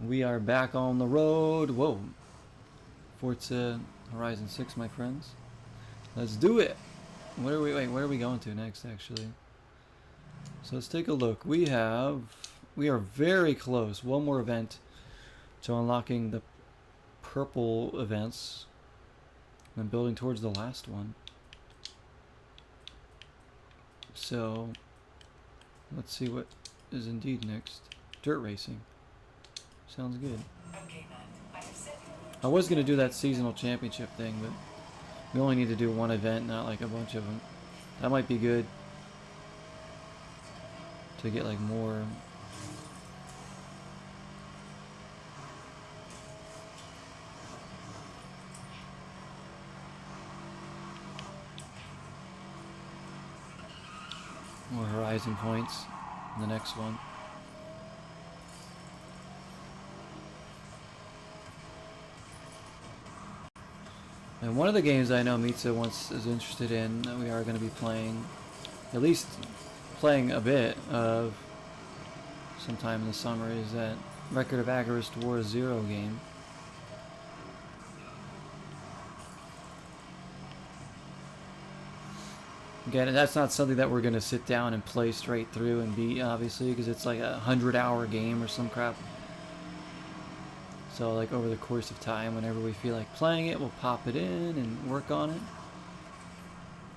We are back on the road. Whoa. Forza Horizon 6, my friends. Let's do it. Where are we going to next, actually? So let's take a look. We are very close. One more event to unlocking the purple events and building towards the last one. So let's see what is indeed next. Dirt racing. Sounds good. I was going to do that seasonal championship thing, but we only need to do one event, not like a bunch of them. That might be good to get like more. More Horizon points in the next one. And one of the games I know Mitsa is interested in that we are going to be playing, at least playing a bit of sometime in the summer, is that Record of Agarist War Zero game. Again, that's not something that we're going to sit down and play straight through and beat, obviously, because it's like a 100-hour game or some crap. So like over the course of time, whenever we feel like playing it, we'll pop it in and work on it.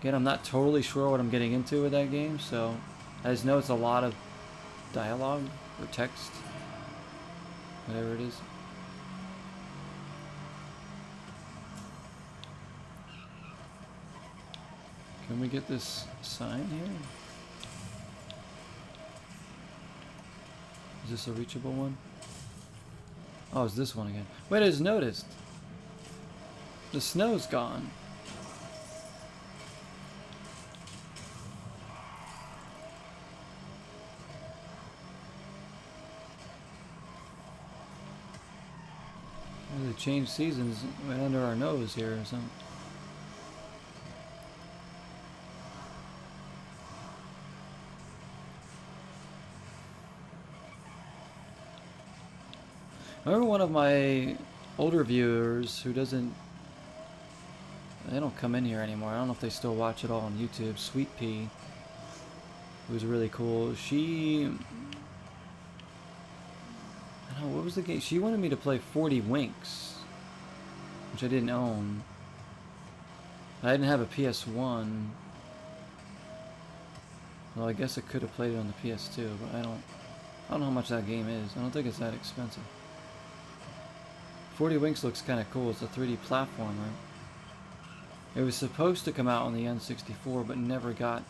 Again, I'm not totally sure what I'm getting into with that game, so I just know it's a lot of dialogue or text, whatever it is. Can we get this sign here? Is this a reachable one? Oh, it's this one again. Wait, I just noticed. The snow's gone. They changed seasons right under our nose here or something. I remember one of my older viewers who doesn't... They don't come in here anymore. I don't know if they still watch it all on YouTube. Sweet Pea, who was really cool. She... I don't know, what was the game? She wanted me to play 40 Winks, which I didn't own. I didn't have a PS1. Well, I guess I could have played it on the PS2, but I don't know how much that game is. I don't think it's that expensive. 40 Winks looks kind of cool. It's a 3D platformer. It was supposed to come out on the N64, but never got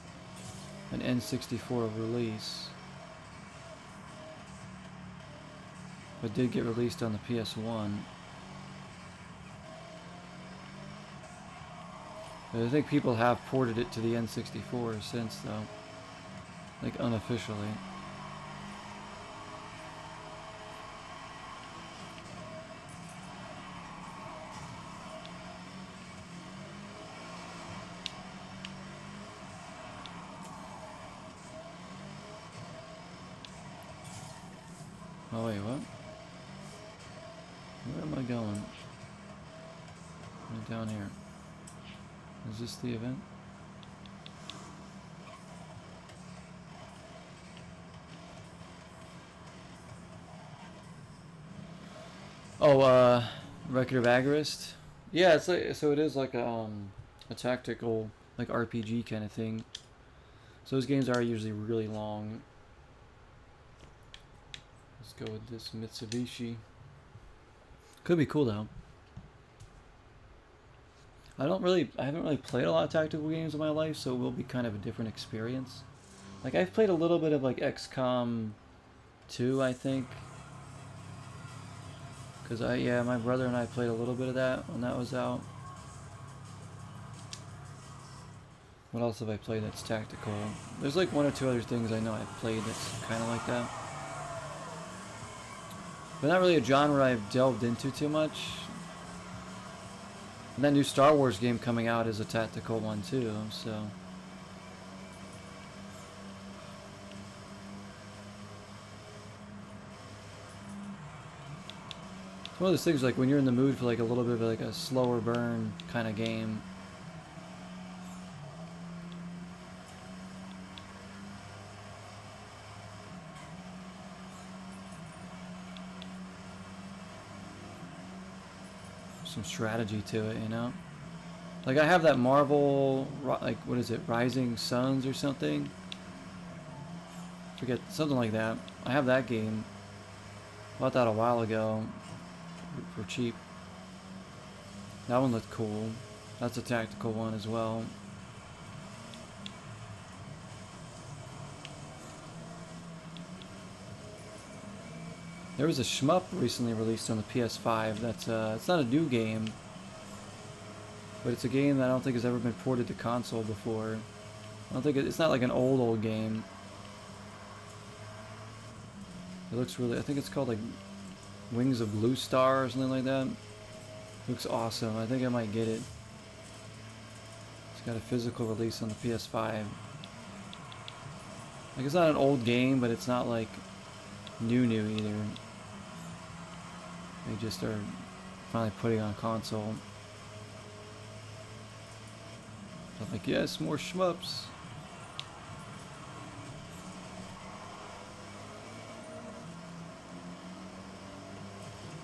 an N64 release. But did get released on the PS1. But I think people have ported it to the N64 since, though. Like, unofficially. Oh wait, what? Where am I going? I'm down here. Is this the event? Oh, Record of Agarist? Yeah, it's like, so it is like a tactical, like RPG kind of thing. So those games are usually really long. Let's go with this Mitsubishi. Could be cool though. I haven't really played a lot of tactical games in my life, so it will be kind of a different experience. Like, I've played a little bit of like XCOM 2, I think. Because my brother and I played a little bit of that when that was out. What else have I played that's tactical? There's like one or two other things I know I've played that's kind of like that. But not really a genre I've delved into too much. And that new Star Wars game coming out is a tactical one too, so... One of those things like when you're in the mood for like a little bit of like a slower burn kind of game. Some strategy to it, you know? Like I have that Marvel, like what is it, Rising Suns or something? Forget, something like that. I have that game. Bought that a while ago for cheap. That one looked cool. That's a tactical one as well. There was a shmup recently released on the PS5 that's it's not a new game, but it's a game that I don't think has ever been ported to console before. I don't think it's not like an old game. It looks really, I think it's called like Wings of Blue Star or something like that. Looks awesome. I think I might get it. It's got a physical release on the PS5. Like it's not an old game, but it's not like new either. They just are finally putting it on console. So I'm like, yes, more shmups.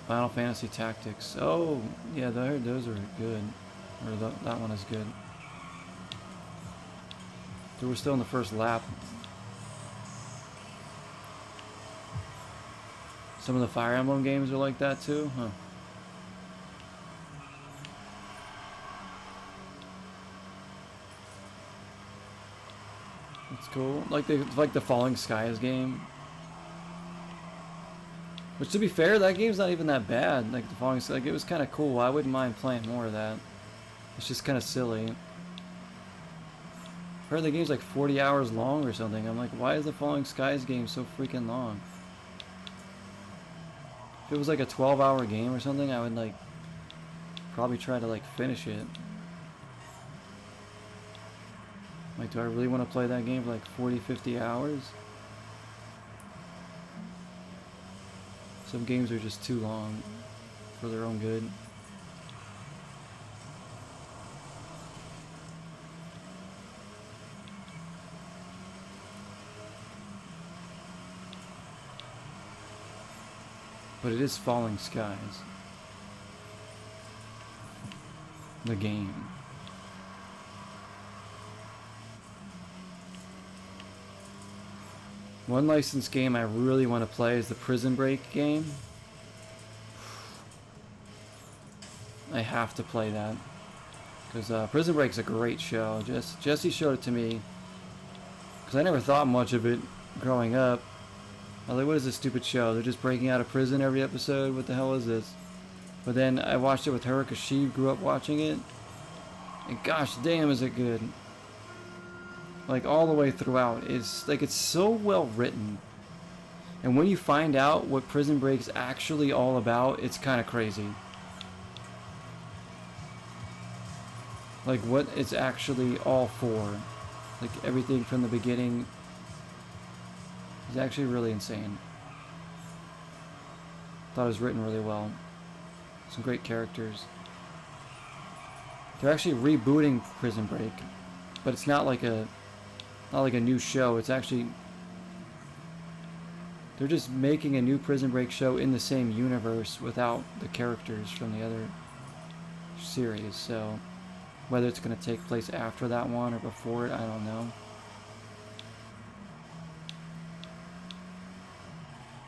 Final Fantasy Tactics. Oh, yeah, those are good. Or that one is good. So we're still in the first lap. Some of the Fire Emblem games are like that too, huh? That's cool. Like the Falling Skies game. Which, to be fair, that game's not even that bad. Like the Falling Skies, like it was kind of cool. I wouldn't mind playing more of that. It's just kind of silly. I heard the game's like 40 hours long or something. I'm like, why is the Falling Skies game so freaking long? If it was like a 12-hour game or something, I would like probably try to like finish it. Like, do I really want to play that game for like 40, 50 hours? Some games are just too long for their own good. But it is Falling Skies. The game. One licensed game I really want to play is the Prison Break game. I have to play that. Because Prison Break's a great show. Jesse showed it to me. Because I never thought much of it growing up. I was like, what is this stupid show? They're just breaking out of prison every episode? What the hell is this? But then I watched it with her because she grew up watching it. And gosh damn is it good. Like all the way throughout. It's like it's so well written. And when you find out what Prison Break's actually all about, it's kind of crazy. Like what it's actually all for. Like everything from the beginning is actually really insane. Thought it was written really well. Some great characters. They're actually rebooting Prison Break, but it's not like a new show. It's actually they're just making a new Prison Break show in the same universe without the characters from the other series. So whether it's going to take place after that one or before it, I don't know.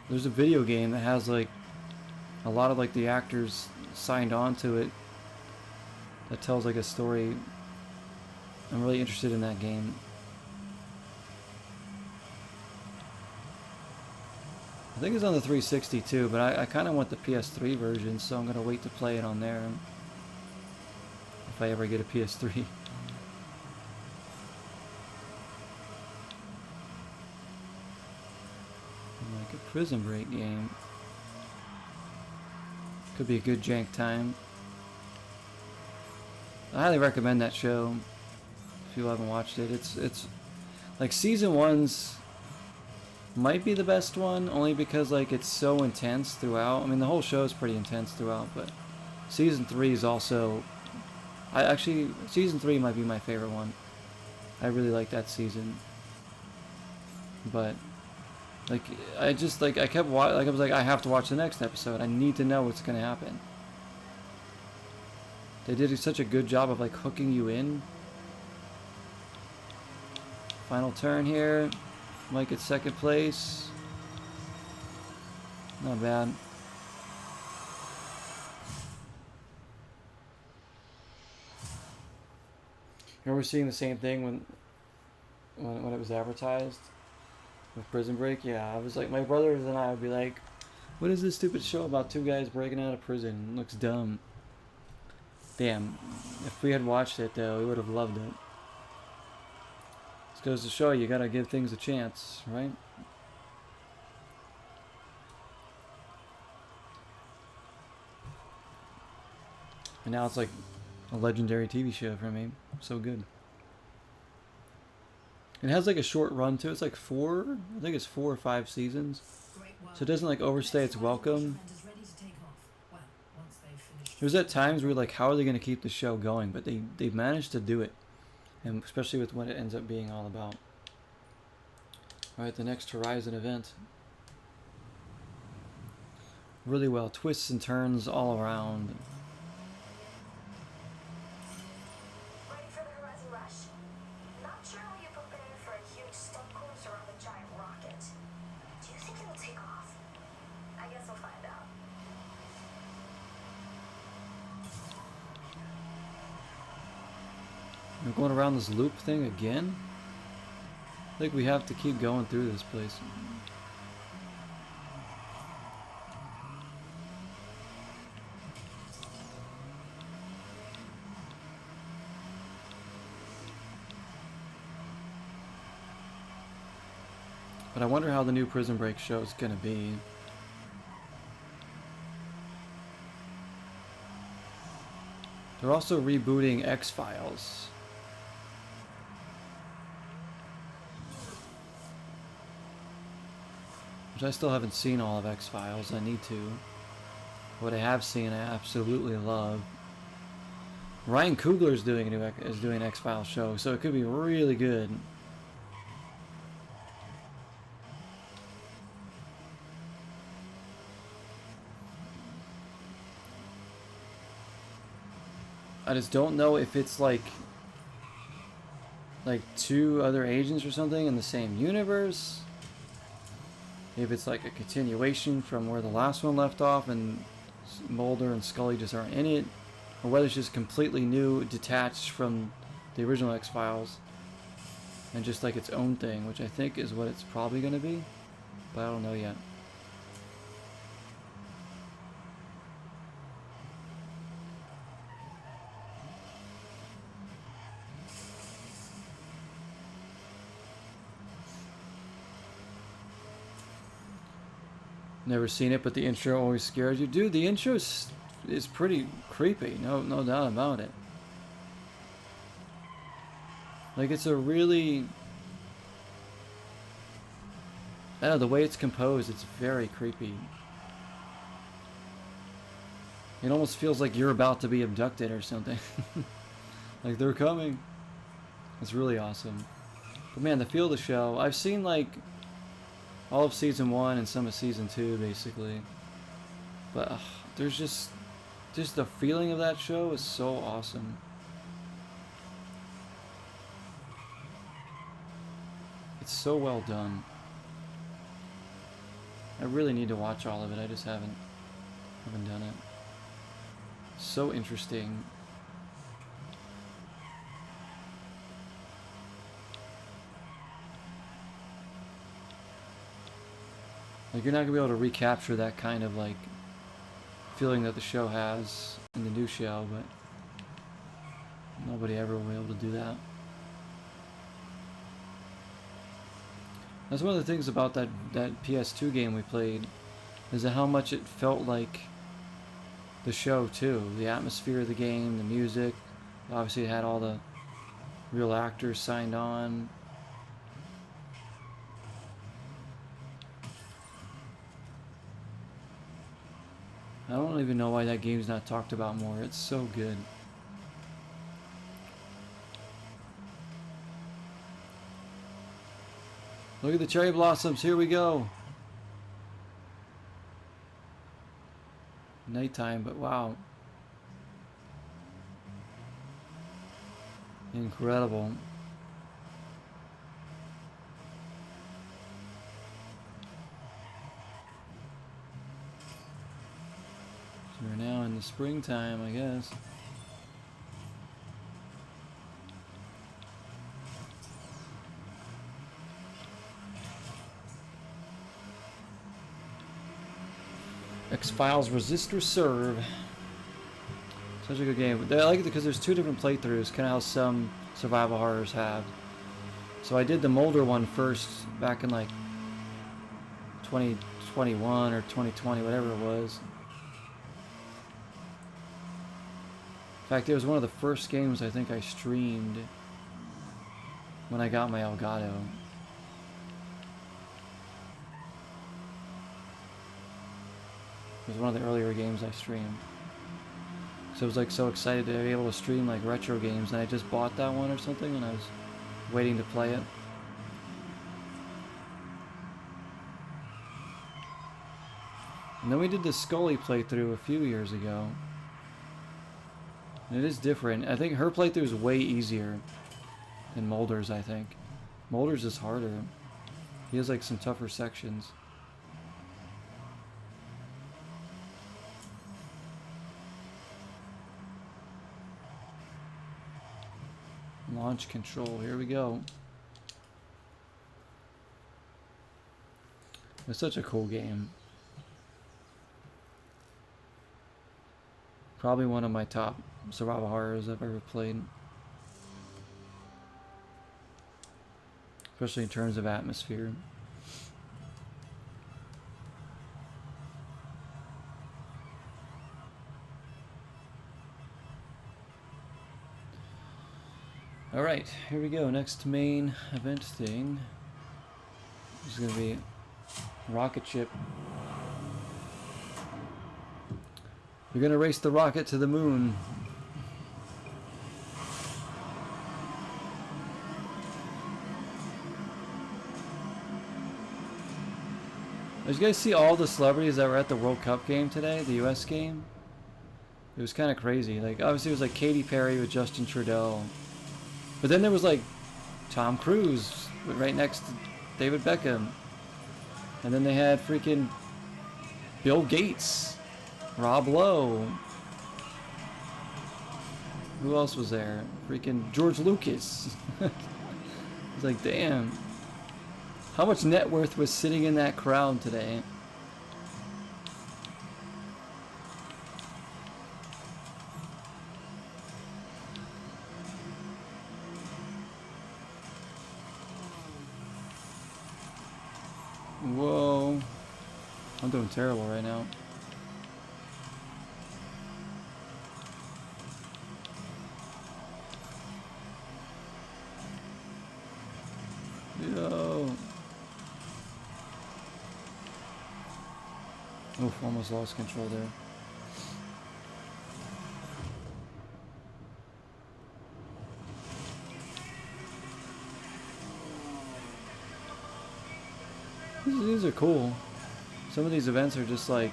There's a video game that has like a lot of like the actors signed on to it that tells like a story. I'm really interested in that game. I think it's on the 360 too, but I kind of want the PS3 version, so I'm going to wait to play it on there if I ever get a PS3. Like a Prison Break game. Could be a good jank time. I highly recommend that show if you haven't watched it. It's like season 1's might be the best one, only because like it's so intense throughout. I mean, the whole show is pretty intense throughout, but season 3 is also. Season 3 might be my favorite one. I really like that season. But like I just like I kept like I was like I have to watch the next episode. I need to know what's gonna happen. They did such a good job of like hooking you in. Final turn here. Mike at second place. Not bad. Here we're seeing the same thing when it was advertised with Prison Break. Yeah, I was like, my brothers and I would be like, what is this stupid show about two guys breaking out of prison? It looks dumb. Damn. If we had watched it though, we would have loved it. This goes to show you gotta give things a chance, right? And now it's like a legendary TV show for me. So good. It has like a short run too. It's like I think it's 4 or 5 seasons. So it doesn't like overstay its welcome. There's at times where you're like, how are they going to keep the show going? But they've managed to do it. And especially with what it ends up being all about. Alright, the next Horizon event. Really well. Twists and turns all around. Ready for the Horizon Rush? Not sure how you prepare for a huge stunt coaster on a giant rocket. Do you think it'll take off? I guess we'll find out. We're going around this loop thing again? I think we have to keep going through this place. But I wonder how the new Prison Break show is going to be. They're also rebooting X-Files. Which I still haven't seen all of X-Files. I need to. What I have seen, I absolutely love. Ryan Coogler is doing an X-Files show, so it could be really good. I just don't know if it's like 2 other agents or something in the same universe. If it's like a continuation from where the last one left off and Mulder and Scully just aren't in it, or whether it's just completely new, detached from the original X-Files and just like its own thing, which I think is what it's probably going to be, but I don't know yet. Never seen it, but the intro always scares you. Dude, the intro is pretty creepy. No doubt about it. Like, it's a really... I don't know, the way it's composed, it's very creepy. It almost feels like you're about to be abducted or something. Like, they're coming. It's really awesome. But man, the feel of the show, I've seen like all of season 1 and some of season 2 basically, but there's just the feeling of that show is so awesome. It's so well done. I really need to watch all of it. I just haven't done it. So interesting. Like, you're not gonna be able to recapture that kind of like feeling that the show has in the new show, but nobody ever will be able to do that. That's one of the things about that PS2 game we played, is that how much it felt like the show too. The atmosphere of the game, the music. Obviously it had all the real actors signed on. don't even know why that game's not talked about more. It's so good. Look at the cherry blossoms. Here we go. Nighttime, but wow. Incredible. So we're now in the springtime, I guess. X-Files Resist or Serve. Such a good game. I like it because there's two different playthroughs, kind of how some survival horrors have. So I did the Molder one first back in like 2021 or 2020, whatever it was. In fact, it was one of the first games I think I streamed when I got my Elgato. It was one of the earlier games I streamed. So I was like so excited to be able to stream like retro games, and I just bought that one or something, and I was waiting to play it. And then we did the Scully playthrough a few years ago. And it is different. I think her playthrough is way easier than Mulder's, I think. Mulder's is harder. He has like some tougher sections. Launch control, here we go. It's such a cool game. Probably one of my top survival horrors I've ever played. Especially in terms of atmosphere. Alright, here we go. Next main event thing is going to be rocket ship. We're going to race the rocket to the moon. Did you guys see all the celebrities that were at the World Cup game today, the US game? It was kind of crazy. Like, obviously it was like Katy Perry with Justin Trudeau. But then there was like Tom Cruise right next to David Beckham. And then they had freaking Bill Gates, Rob Lowe. Who else was there? Freaking George Lucas. It's like, damn. How much net worth was sitting in that crowd today? Whoa. I'm doing terrible right now. Yo. Oof, almost lost control there. These are cool. Some of these events are just like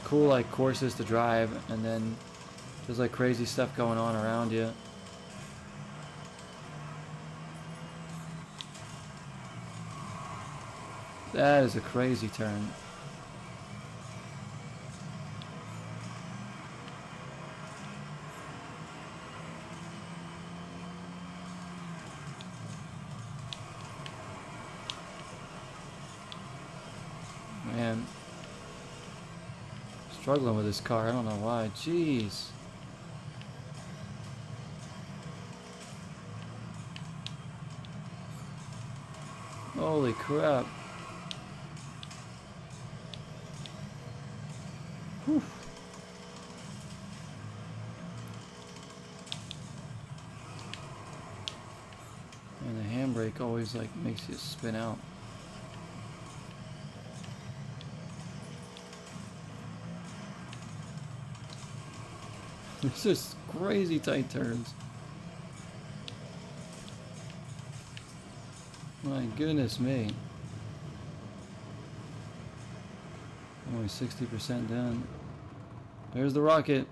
cool, like courses to drive, and then there's like crazy stuff going on around you. That is a crazy turn. Man, struggling with this car. I don't know why. Jeez. Holy crap. Whew. And the handbrake always like makes you spin out. It's just crazy tight turns. My goodness me. Only 60% done. There's the rocket.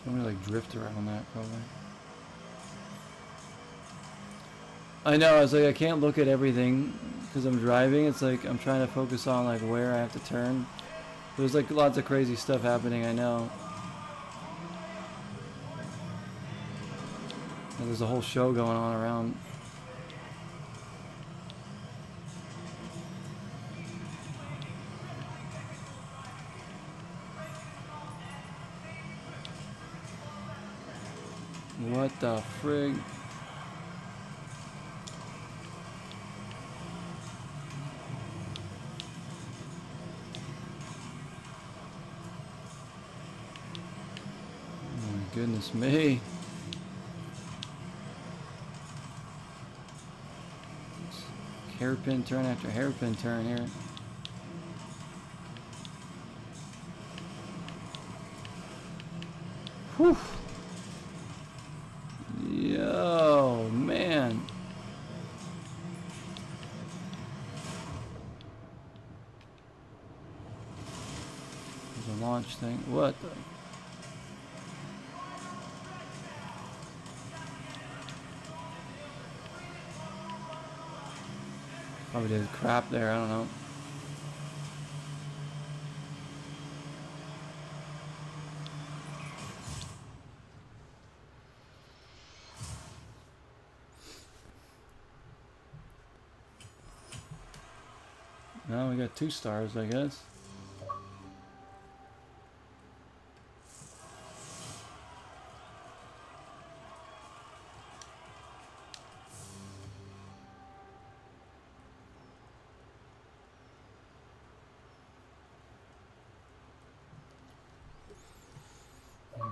I'm gonna like drift around that probably. I know, I was like, I can't look at everything because I'm driving. It's like I'm trying to focus on like where I have to turn. There's like lots of crazy stuff happening, I know. And there's a whole show going on around. What the frig? Oh my goodness me. Hairpin turn after hairpin turn here. Whew. Yo, man. There's a launch thing. What the? Probably did crap there, I don't know. No, we got 2 stars, I guess.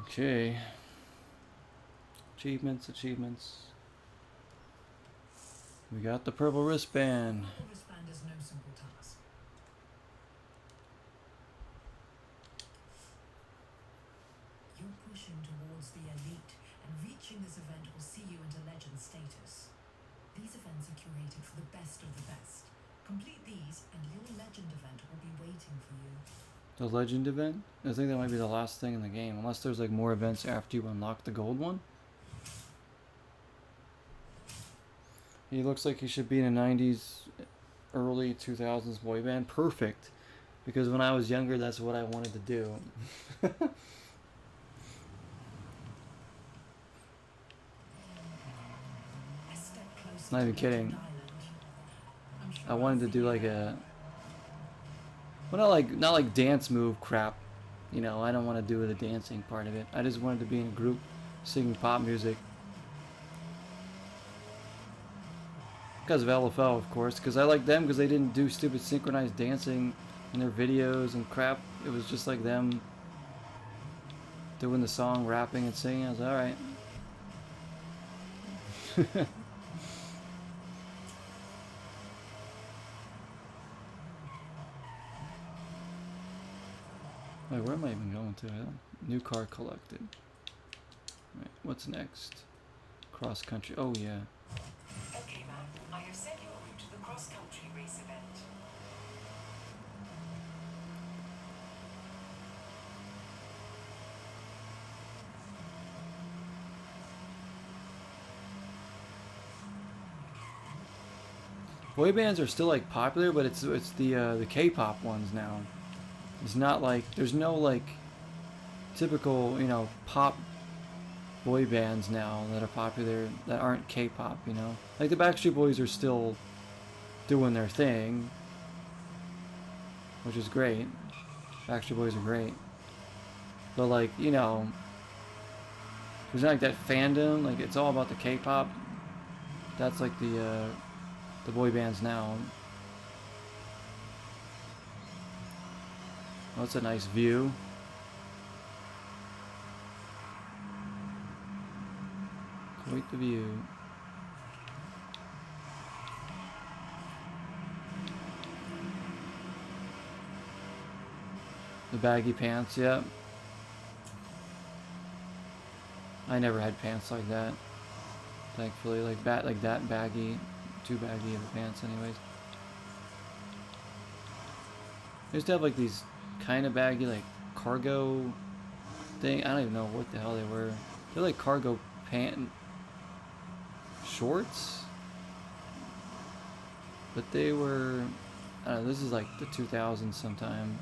Okay. Achievements, achievements. We got the purple wristband. The wristband is no simple task. You're pushing towards the elite, and reaching this event will see you into legend status. These events are curated for the best of the best. Complete these, and your legend event will be waiting for you. The legend event? I think that might be the last thing in the game, unless there's like more events after you unlock the gold one. He looks like he should be in a 90s, early 2000s boy band. Perfect. Because when I was younger, that's what I wanted to do. Not even kidding. I wanted to do like a... Well, not like dance move crap. You know, I don't want to do the dancing part of it. I just wanted to be in a group singing pop music. Because of LFL, of course. Because I like them because they didn't do stupid synchronized dancing in their videos and crap. It was just like them doing the song, rapping and singing. I was like, alright. Wait, where am I even going to? New car collected. Right, what's next? Cross country. Oh, yeah. Okay, ma'am. I have set you a route to the cross-country race event. Boy bands are still like popular, but it's the K-pop ones now. It's not like there's no like typical, you know, pop boy bands now that are popular that aren't K-pop, you know. Like the Backstreet Boys are still doing their thing, which is great. Backstreet Boys are great. But like, you know, there's not like that fandom, like it's all about the K-pop. That's like the boy bands now. Oh, that's a nice view. of you. The baggy pants, yep. I never had pants like that. Thankfully, like that baggy, too baggy of the pants anyways. I used to have like these kind of baggy like cargo thing. I don't even know what the hell they were. They're like cargo pant shorts. But they were, I don't know, this is like the 2000s sometime.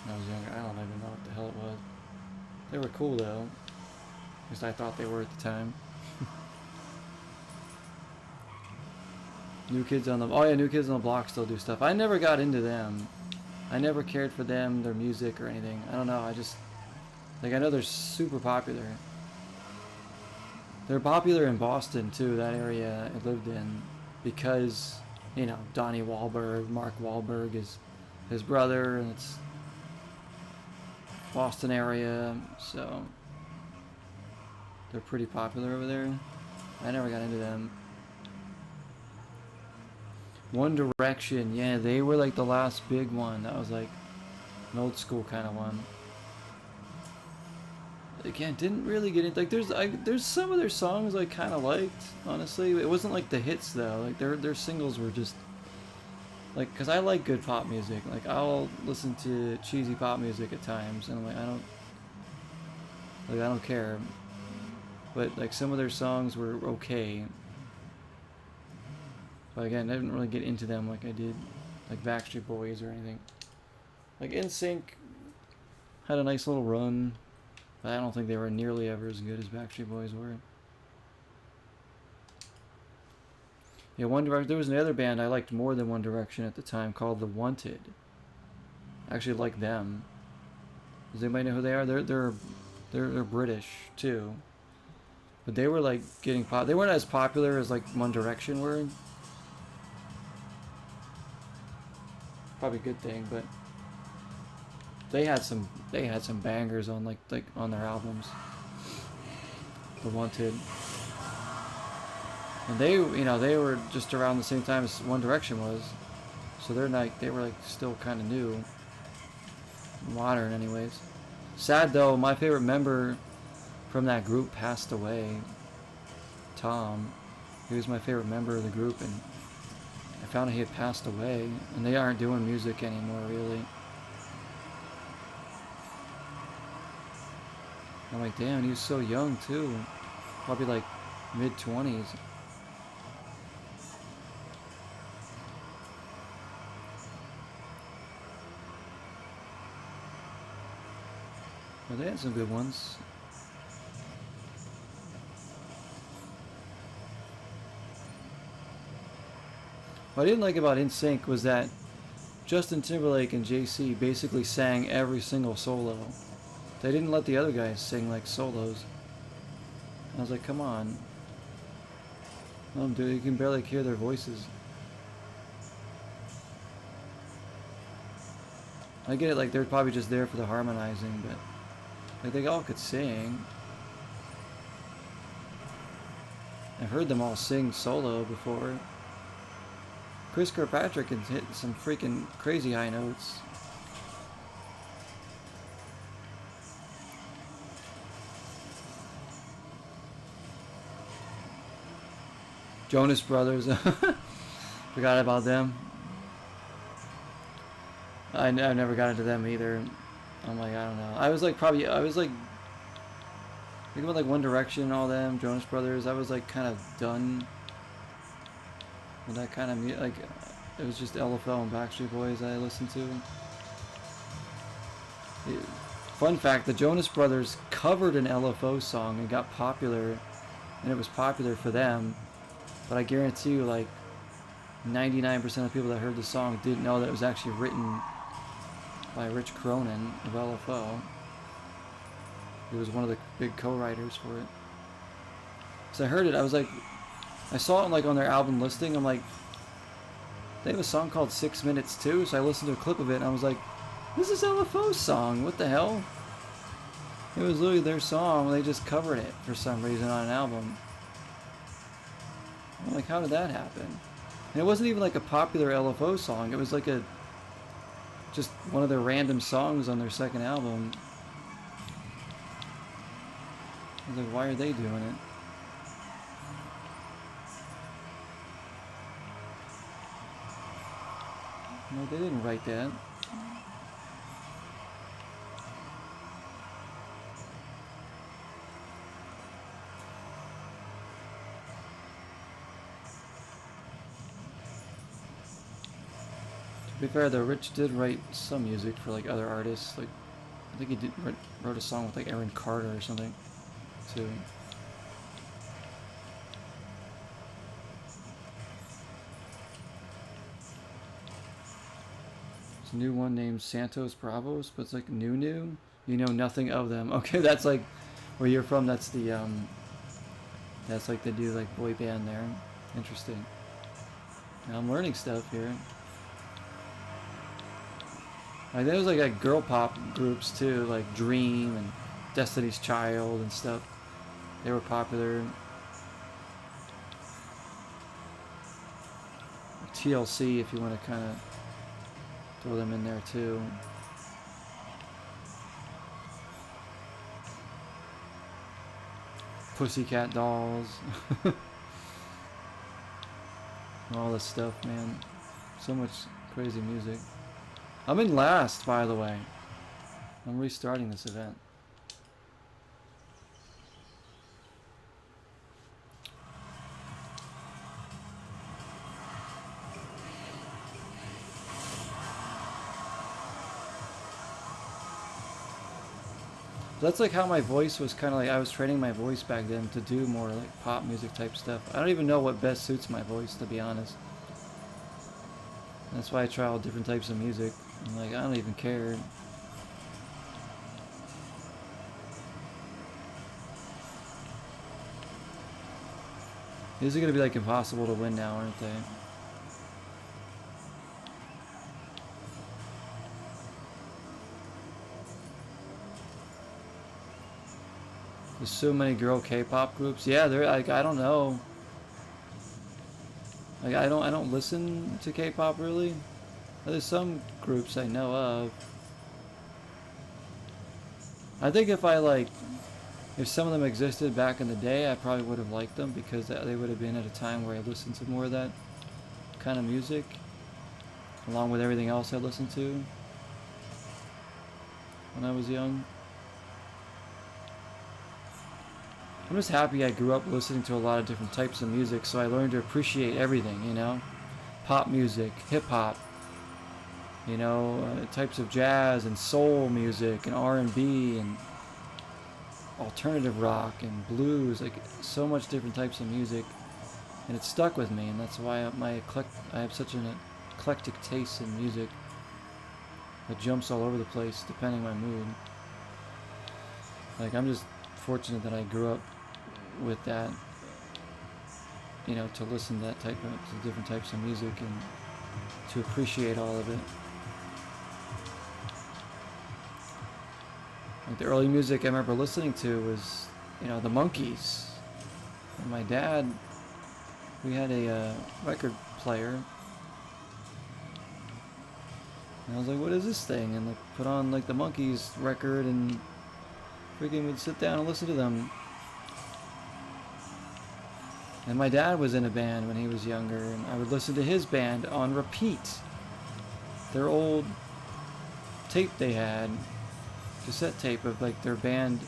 When I was younger, I don't even know what the hell it was. They were cool though. At least I thought they were at the time. New Kids on the, oh yeah, New Kids on the Block still do stuff. I never got into them. I never cared for them, their music or anything. I don't know, I just, like I know they're super popular. They're popular in Boston too, that area I lived in, because, you know, Donnie Wahlberg, Mark Wahlberg is his brother, and it's Boston area, so they're pretty popular over there. I never got into them. One Direction, yeah, they were like the last big one. That was like an old school kind of one. Again, didn't really get into, like there's some of their songs I kind of liked, honestly. It wasn't like the hits though. Like their singles were just like, cause I like good pop music. Like I'll listen to cheesy pop music at times, and I'm like I don't care. But like some of their songs were okay. But again, I didn't really get into them like I did like Backstreet Boys or anything. Like NSYNC had a nice little run, but I don't think they were nearly ever as good as Backstreet Boys were. Yeah, One Direction. There was another band I liked more than One Direction at the time called The Wanted. I actually like them. Does anybody know who they are? They're British too, but they were like getting pop. They weren't as popular as like One Direction were. Probably a good thing, but they had some bangers on like on their albums. The Wanted. And they were just around the same time as One Direction was. So they were like still kind of new. Modern anyways. Sad though, my favorite member from that group passed away. Tom. He was my favorite member of the group, and I found out he had passed away, and they aren't doing music anymore, really. I'm like, damn, he was so young, too. Probably, like, mid-20s. Well, they had some good ones. What I didn't like about NSYNC was that Justin Timberlake and JC basically sang every single solo. They didn't let the other guys sing like solos. I was like, come on. Dude, you can barely hear their voices. I get it, like they're probably just there for the harmonizing, but like they all could sing. I've heard them all sing solo before. Chris Kirkpatrick can hit some freaking crazy high notes. Jonas Brothers. Forgot about them. I never got into them either. I'm like, I don't know. I was like thinking about like One Direction and all them, Jonas Brothers. I was like kind of done with that kind of music. Like, it was just LFL and Backstreet Boys I listened to. Fun fact, the Jonas Brothers covered an LFO song and got popular, and it was popular for them, but I guarantee you like 99% of people that heard the song didn't know that it was actually written by Rich Cronin of LFO. He was one of the big co-writers for it. So I heard it, I was like, I saw it like on their album listing. I'm like, they have a song called 6 Minutes too. So I listened to a clip of it and I was like, this is LFO's song. What the hell? It was literally their song. They just covered it for some reason on an album. I'm like, how did that happen? And it wasn't even like a popular LFO song. It was like just one of their random songs on their second album. I was like, why are they doing it? No, they didn't write that. To be fair, though, Rich did write some music for like other artists. Like, I think he wrote a song with like Aaron Carter or something, too. There's a new one named Santos Bravos, but it's like new. You know nothing of them. Okay, that's like where you're from. That's the that's like they do like boy band there. Interesting. Now I'm learning stuff here. Like there was like girl pop groups too, like Dream and Destiny's Child and stuff. They were popular. TLC, if you want to kind of throw them in there too. Pussycat Dolls. All this stuff, man. So much crazy music. I'm in last, by the way. I'm restarting this event. That's like how my voice was kind of like, I was training my voice back then to do more like pop music type stuff. I don't even know what best suits my voice, to be honest. That's why I try all different types of music. I'm like, I don't even care. These are going to be like impossible to win now, aren't they? There's so many girl K-pop groups. Yeah, they're like, I don't know. Like I don't listen to K-pop really. There's some groups I know of. I think if some of them existed back in the day, I probably would have liked them because they would have been at a time where I listened to more of that kind of music, along with everything else I listened to when I was young. I'm just happy I grew up listening to a lot of different types of music, so I learned to appreciate everything, you know? Pop music, hip-hop, you know, types of jazz and soul music and R&B and alternative rock and blues, like so much different types of music, and it stuck with me, and that's why I have such an eclectic taste in music that jumps all over the place depending on my mood. Like, I'm just fortunate that I grew up with that, you know, to listen to to different types of music and to appreciate all of it. Like the early music I remember listening to was, you know, the Monkees. And my dad, we had a record player, and I was like, what is this thing? And like put on like the Monkees record and freaking would sit down and listen to them. And my dad was in a band when he was younger, and I would listen to his band on repeat. Their old tape they had, cassette tape of like their band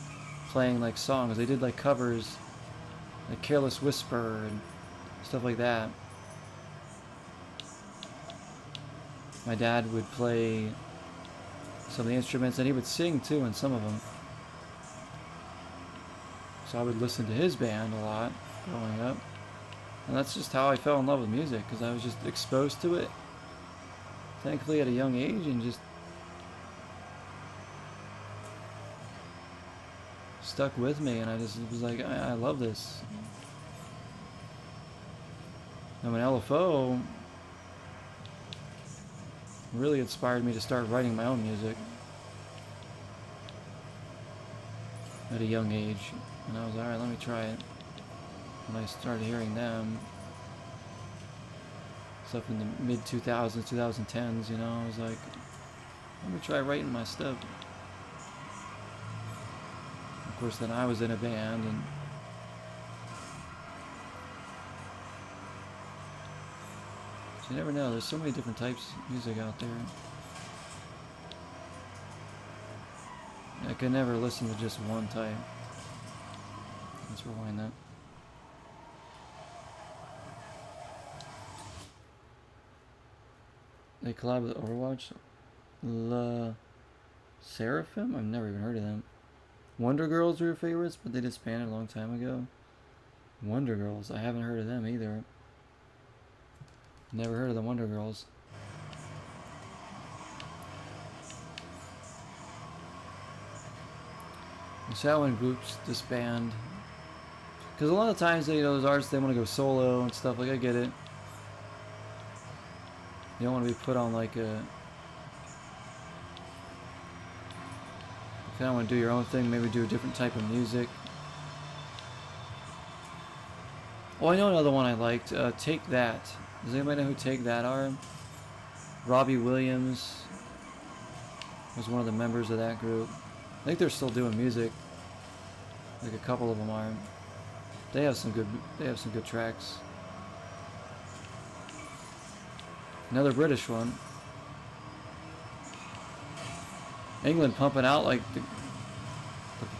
playing like songs. They did like covers, like Careless Whisper and stuff like that. My dad would play some of the instruments, and he would sing too in some of them. So I would listen to his band a lot growing up. And that's just how I fell in love with music, because I was just exposed to it, thankfully at a young age, and just stuck with me, and I just was like, I love this. And when LFO really inspired me to start writing my own music. at a young age, and I was like, alright, let me try it. When I started hearing them, stuff in the mid 2000s, 2010s, you know, I was like, let me try writing my stuff. Of course, then I was in a band, and you never know. There's so many different types of music out there. I could never listen to just one type. Let's rewind that. They collab with Overwatch. La Seraphim? I've never even heard of them. Wonder Girls were your favorites, but they disbanded a long time ago. Wonder Girls. I haven't heard of them either. Never heard of the Wonder Girls. It's how when groups disband. Because a lot of times, you know, those artists, they want to go solo and stuff. Like, I get it. You don't want to be put on like a... You kind of want to do your own thing. Maybe do a different type of music. Oh, I know another one I liked. Take That. Does anybody know who Take That are? Robbie Williams was one of the members of that group. I think they're still doing music. Like a couple of them are. They have some good tracks. Another British one. England pumping out like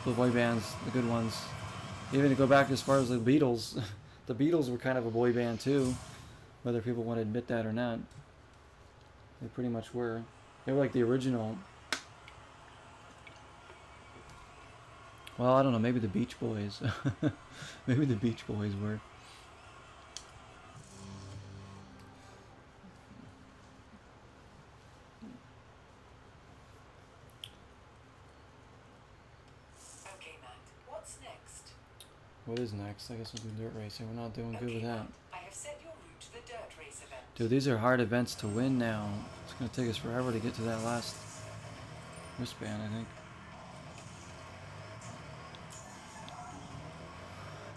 the boy bands, the good ones. Even to go back as far as the Beatles. The Beatles were kind of a boy band too, whether people want to admit that or not. They pretty much were. They were like the original. Well, I don't know, maybe the Beach Boys. Maybe the Beach Boys were. Okay, Matt. What's next? What is next? I guess we'll do dirt racing. We're not doing good with that. Matt, I have set your route to the dirt race event. Dude, these are hard events to win now. It's going to take us forever to get to that last wristband, I think.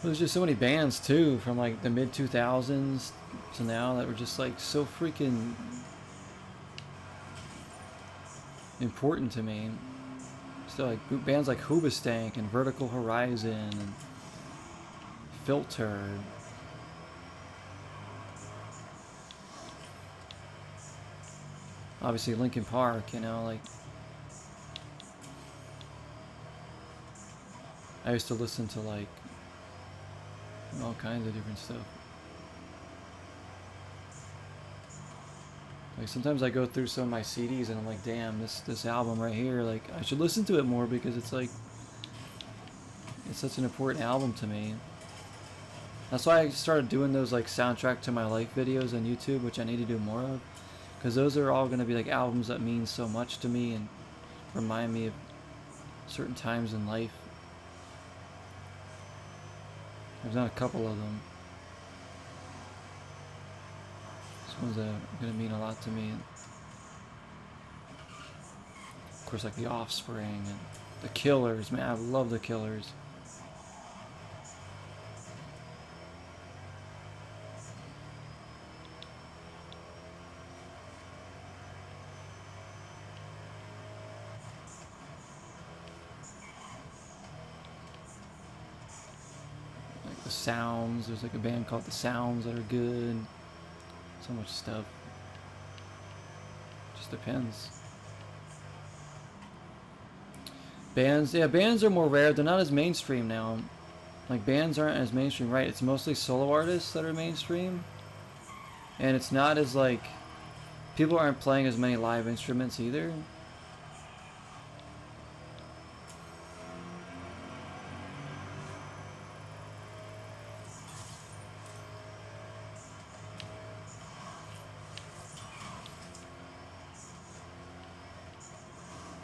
There's just so many bands too, from like the mid 2000s to now, that were just like so freaking important to me. Still, like bands like Hoobastank and Vertical Horizon and Filter. Obviously Linkin Park, you know, like I used to listen to like all kinds of different stuff. Like sometimes I go through some of my CDs and I'm like, damn, this album right here, like I should listen to it more because it's like it's such an important album to me. That's why I started doing those like soundtrack to my life videos on YouTube, which I need to do more of, because those are all going to be like albums that mean so much to me and remind me of certain times in life. There's not a couple of them. This one's gonna mean a lot to me. Of course, like the Offspring and the Killers. Man, I love the Killers. Like the Sounds. There's like a band called the Sounds that are good. So much stuff. Just depends. Bands, yeah, bands are more rare. They're not as mainstream now. Like bands aren't as mainstream, right? It's mostly solo artists that are mainstream. And it's not as like, people aren't playing as many live instruments either.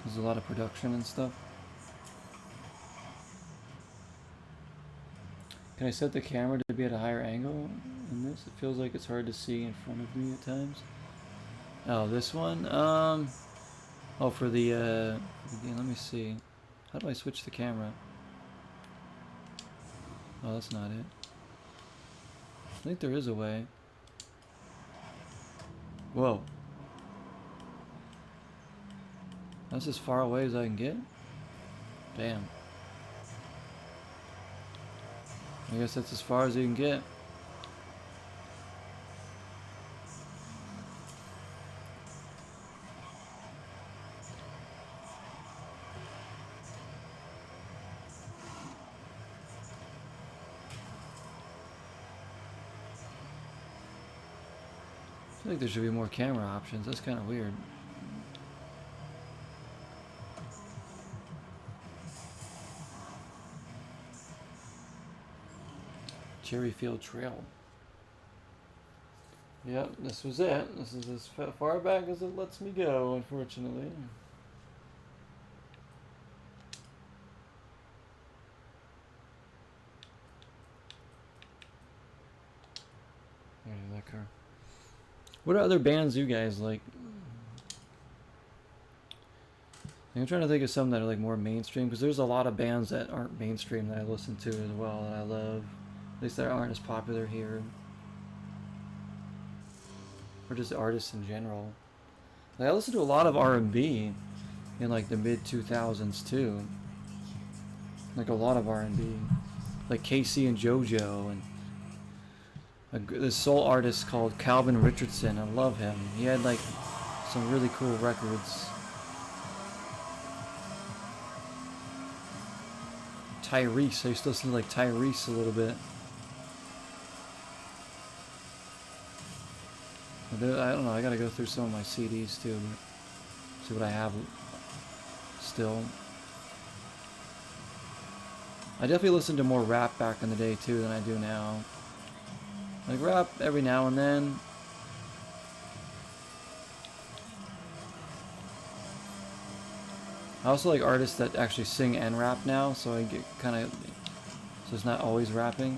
There's a lot of production and stuff. Can I set the camera to be at a higher angle in this? It feels like it's hard to see in front of me at times. Oh, this one? Oh, for the game, let me see. How do I switch the camera? Oh, that's not it. I think there is a way. Whoa. That's as far away as I can get? Damn. I guess that's as far as you can get. I feel like there should be more camera options. That's kind of weird. Cherryfield Trail. Yep, this was it. This is as far back as it lets me go, unfortunately. Yeah, that car. What other bands do you guys like? I'm trying to think of some that are like more mainstream, because there's a lot of bands that aren't mainstream that I listen to as well that I love. At least that aren't as popular here. Or just artists in general. Like, I listen to a lot of R&B in like the mid 2000s too. Like a lot of R&B, like Casey and JoJo, and this soul artist called Calvin Richardson. I love him. He had like some really cool records. Tyrese, I used to listen to like Tyrese a little bit. I don't know, I gotta go through some of my CDs too, see what I have still. I definitely listened to more rap back in the day too than I do now. Like rap every now and then. I also like artists that actually sing and rap now, so I get kind of, so it's not always rapping.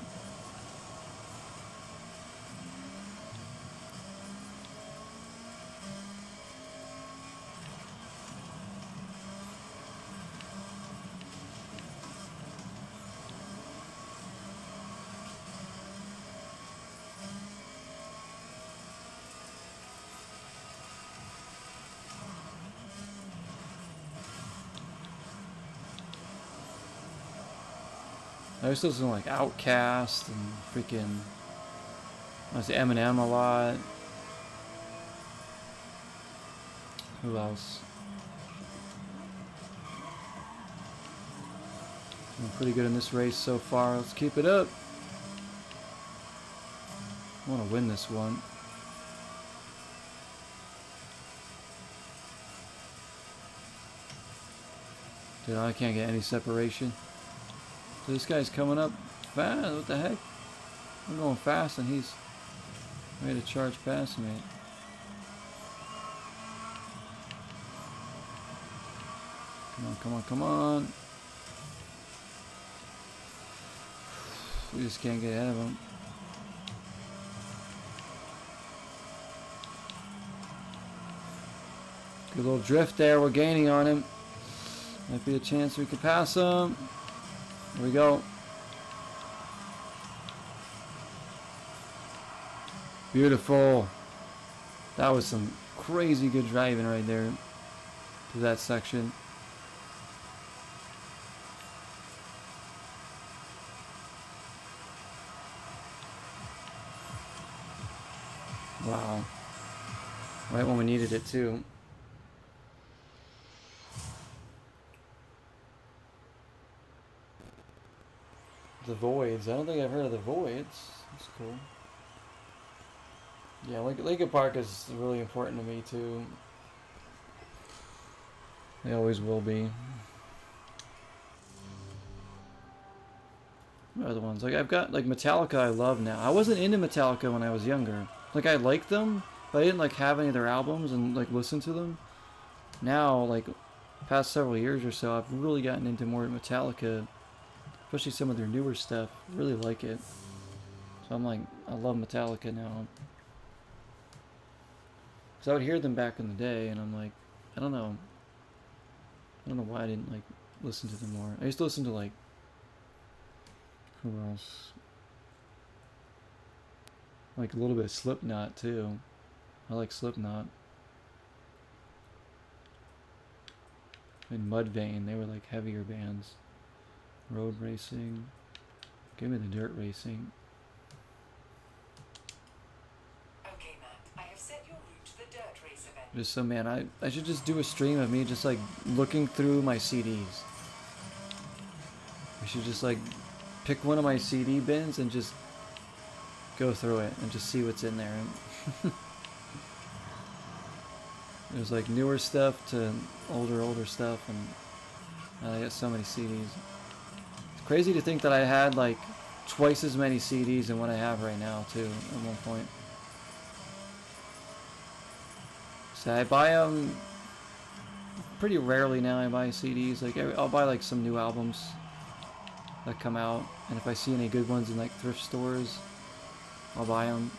I used to listen to like Outkast and freaking, I say Eminem a lot. Who else? I'm pretty good in this race so far. Let's keep it up. I want to win this one. Dude, I can't get any separation. So this guy's coming up fast. What the heck? I'm going fast and he's ready to charge past me. Come on, come on, come on. We just can't get ahead of him. Good little drift there. We're gaining on him. Might be a chance we could pass him. Here we go. Beautiful. That was some crazy good driving right there to that section. Wow. Right when we needed it too. The Voids. I don't think I've heard of the Voids. That's cool. Yeah, Linkin Park is really important to me too. They always will be. What are the ones? Like I've got like Metallica I love now. I wasn't into Metallica when I was younger. Like I liked them, but I didn't like have any of their albums and like listen to them. Now, like past several years or so, I've really gotten into more Metallica. Especially some of their newer stuff. Really like it. So I'm like, I love Metallica now. Because I would hear them back in the day, and I'm like, I don't know. I don't know why I didn't like listen to them more. I used to listen to like, Who else? Like a little bit of Slipknot too. I like Slipknot. And Mudvayne, they were like heavier bands. Road racing. Give me the dirt racing. Okay, Matt, I have set your route to the dirt race event. Just so, man, I should just do a stream of me just like looking through my CDs. I should just like pick one of my CD bins and just go through it and just see what's in there. There's like newer stuff to older stuff, and I got so many CDs. It's crazy to think that I had like twice as many CDs than what I have right now too at one point. So I buy them pretty rarely now. I buy CDs. Like I'll buy like some new albums that come out, and if I see any good ones in like thrift stores, I'll buy them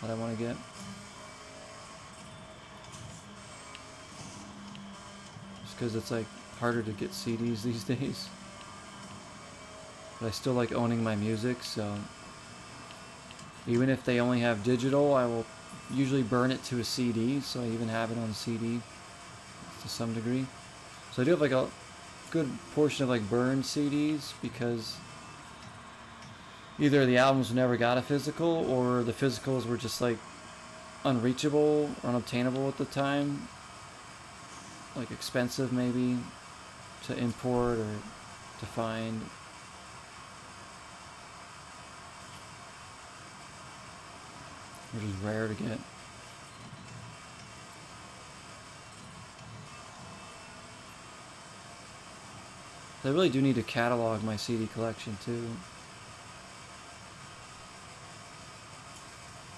that I want to get. Just because it's like harder to get CDs these days. But I still like owning my music, so even if they only have digital, I will usually burn it to a CD, so I even have it on CD to some degree. So I do have like a good portion of like burned CDs, because either the albums never got a physical, or the physicals were just like unreachable or unobtainable at the time, like expensive maybe to import or to find. Which is rare to get. I really do need to catalog my CD collection too.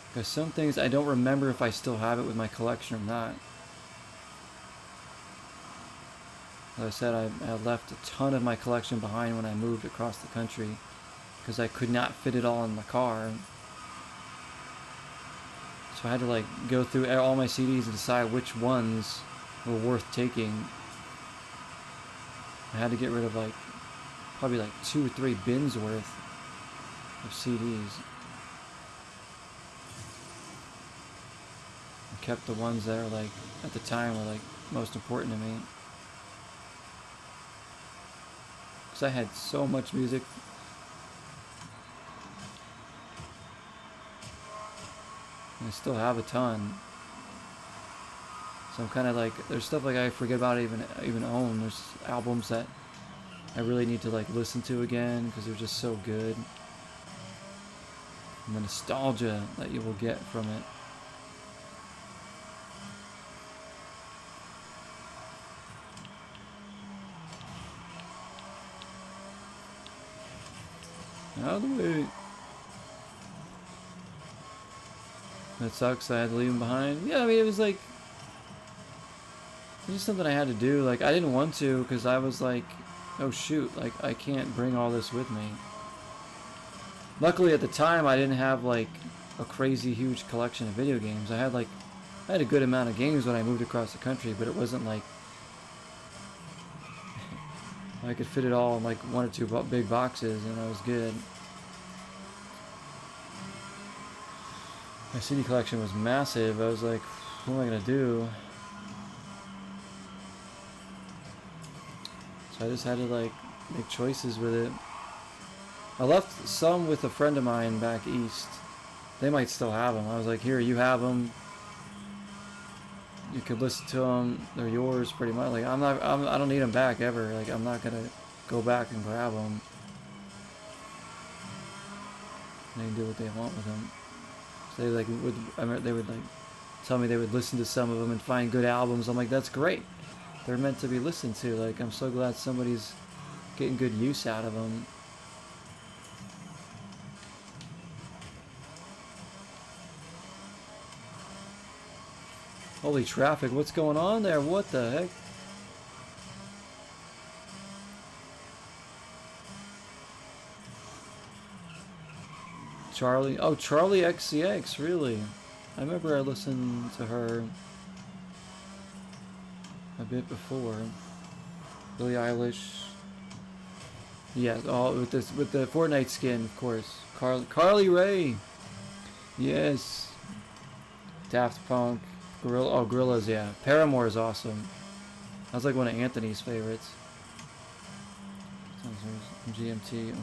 Because some things I don't remember if I still have it with my collection or not. As I said, I left a ton of my collection behind when I moved across the country, because I could not fit it all in my car. So I had to like go through all my CDs and decide which ones were worth taking. I had to get rid of like probably like 2 or 3 bins worth of CDs. I kept the ones that are like at the time were like most important to me. Because I had so much music. I still have a ton. So I'm kind of like, there's stuff like I forget about even own. There's albums that I really need to like listen to again because they're just so good. And the nostalgia that you will get from it. Out of the way. That sucks. I had to leave him behind. Yeah, I mean, it was like, it's just something I had to do. Like, I didn't want to, because I was like, oh shoot, like, I can't bring all this with me. Luckily, at the time, I didn't have like a crazy huge collection of video games. I had a good amount of games when I moved across the country, but it wasn't like I could fit it all in like 1 or 2 big boxes, and I was good. My CD collection was massive. I was like, what am I gonna do? So I just had to like make choices with it. I left some with a friend of mine back east. They might still have them. I was like, here, you have them. You could listen to them. They're yours, pretty much. Like, I don't need them back ever. Like, I'm not gonna go back and grab them. They can do what they want with them. So they would like tell me they would listen to some of them and find good albums. I'm like, that's great. They're meant to be listened to. Like, I'm so glad somebody's getting good use out of them. Holy traffic, what's going on there? What the heck? Charlie XCX, really? I remember I listened to her a bit before. Billie Eilish. Yeah, all with this with the Fortnite skin, of course. Carly Rae. Yes. Daft Punk. Gorilla. Oh, Gorillaz. Yeah. Paramore is awesome. That's like one of Anthony's favorites. GMT. Okay.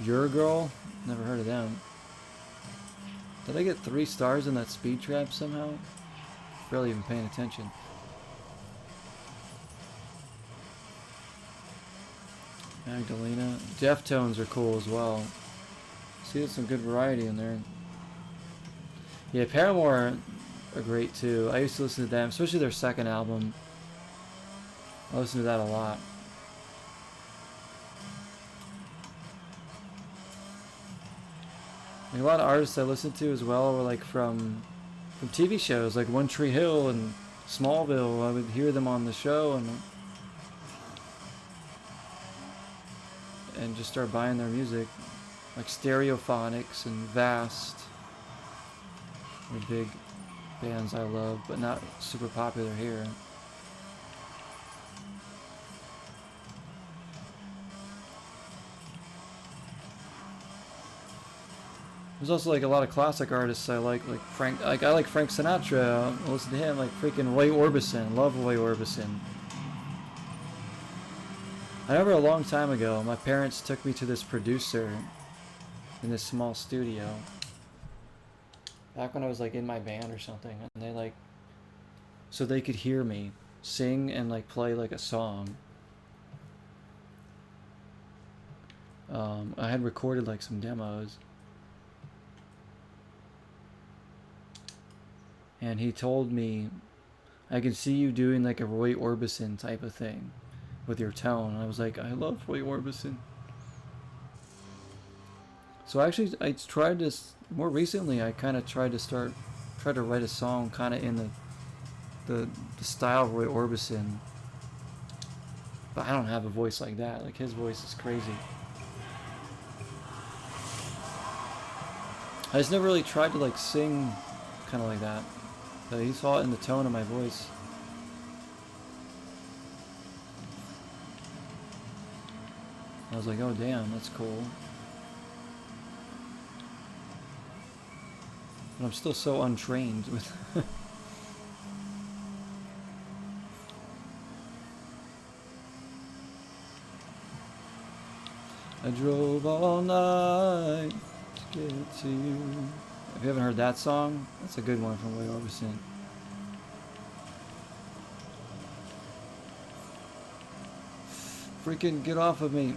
Your Girl. Never heard of them. Did I get 3 stars in that speed trap somehow? Barely even paying attention. Magdalena. Deftones are cool as well. See, there's some good variety in there. Yeah, Paramore are great too. I used to listen to them, especially their second album. I listen to that a lot. Like, a lot of artists I listen to as well were like from TV shows, like One Tree Hill and Smallville. I would hear them on the show and just start buying their music. Like Stereophonics and Vast. They're big bands I love, but not super popular here. There's also like a lot of classic artists I like Frank. Like I like Frank Sinatra. I listen to him. Like freaking Roy Orbison. Love Roy Orbison. I remember a long time ago, my parents took me to this producer in this small studio. Back when I was like in my band or something, and they like, so they could hear me sing and like play like a song. I had recorded like some demos. And he told me, I can see you doing like a Roy Orbison type of thing with your tone. And I was like, I love Roy Orbison. So actually, I tried this more recently. I kind of tried to write a song kind of in the style of Roy Orbison. But I don't have a voice like that. Like his voice is crazy. I just never really tried to like sing kind of like that. But he saw it in the tone of my voice. I was like, oh damn, that's cool. But I'm still so untrained with I drove all night to get to you. If you haven't heard that song, that's a good one from Roy Orbison. Freaking get off of me.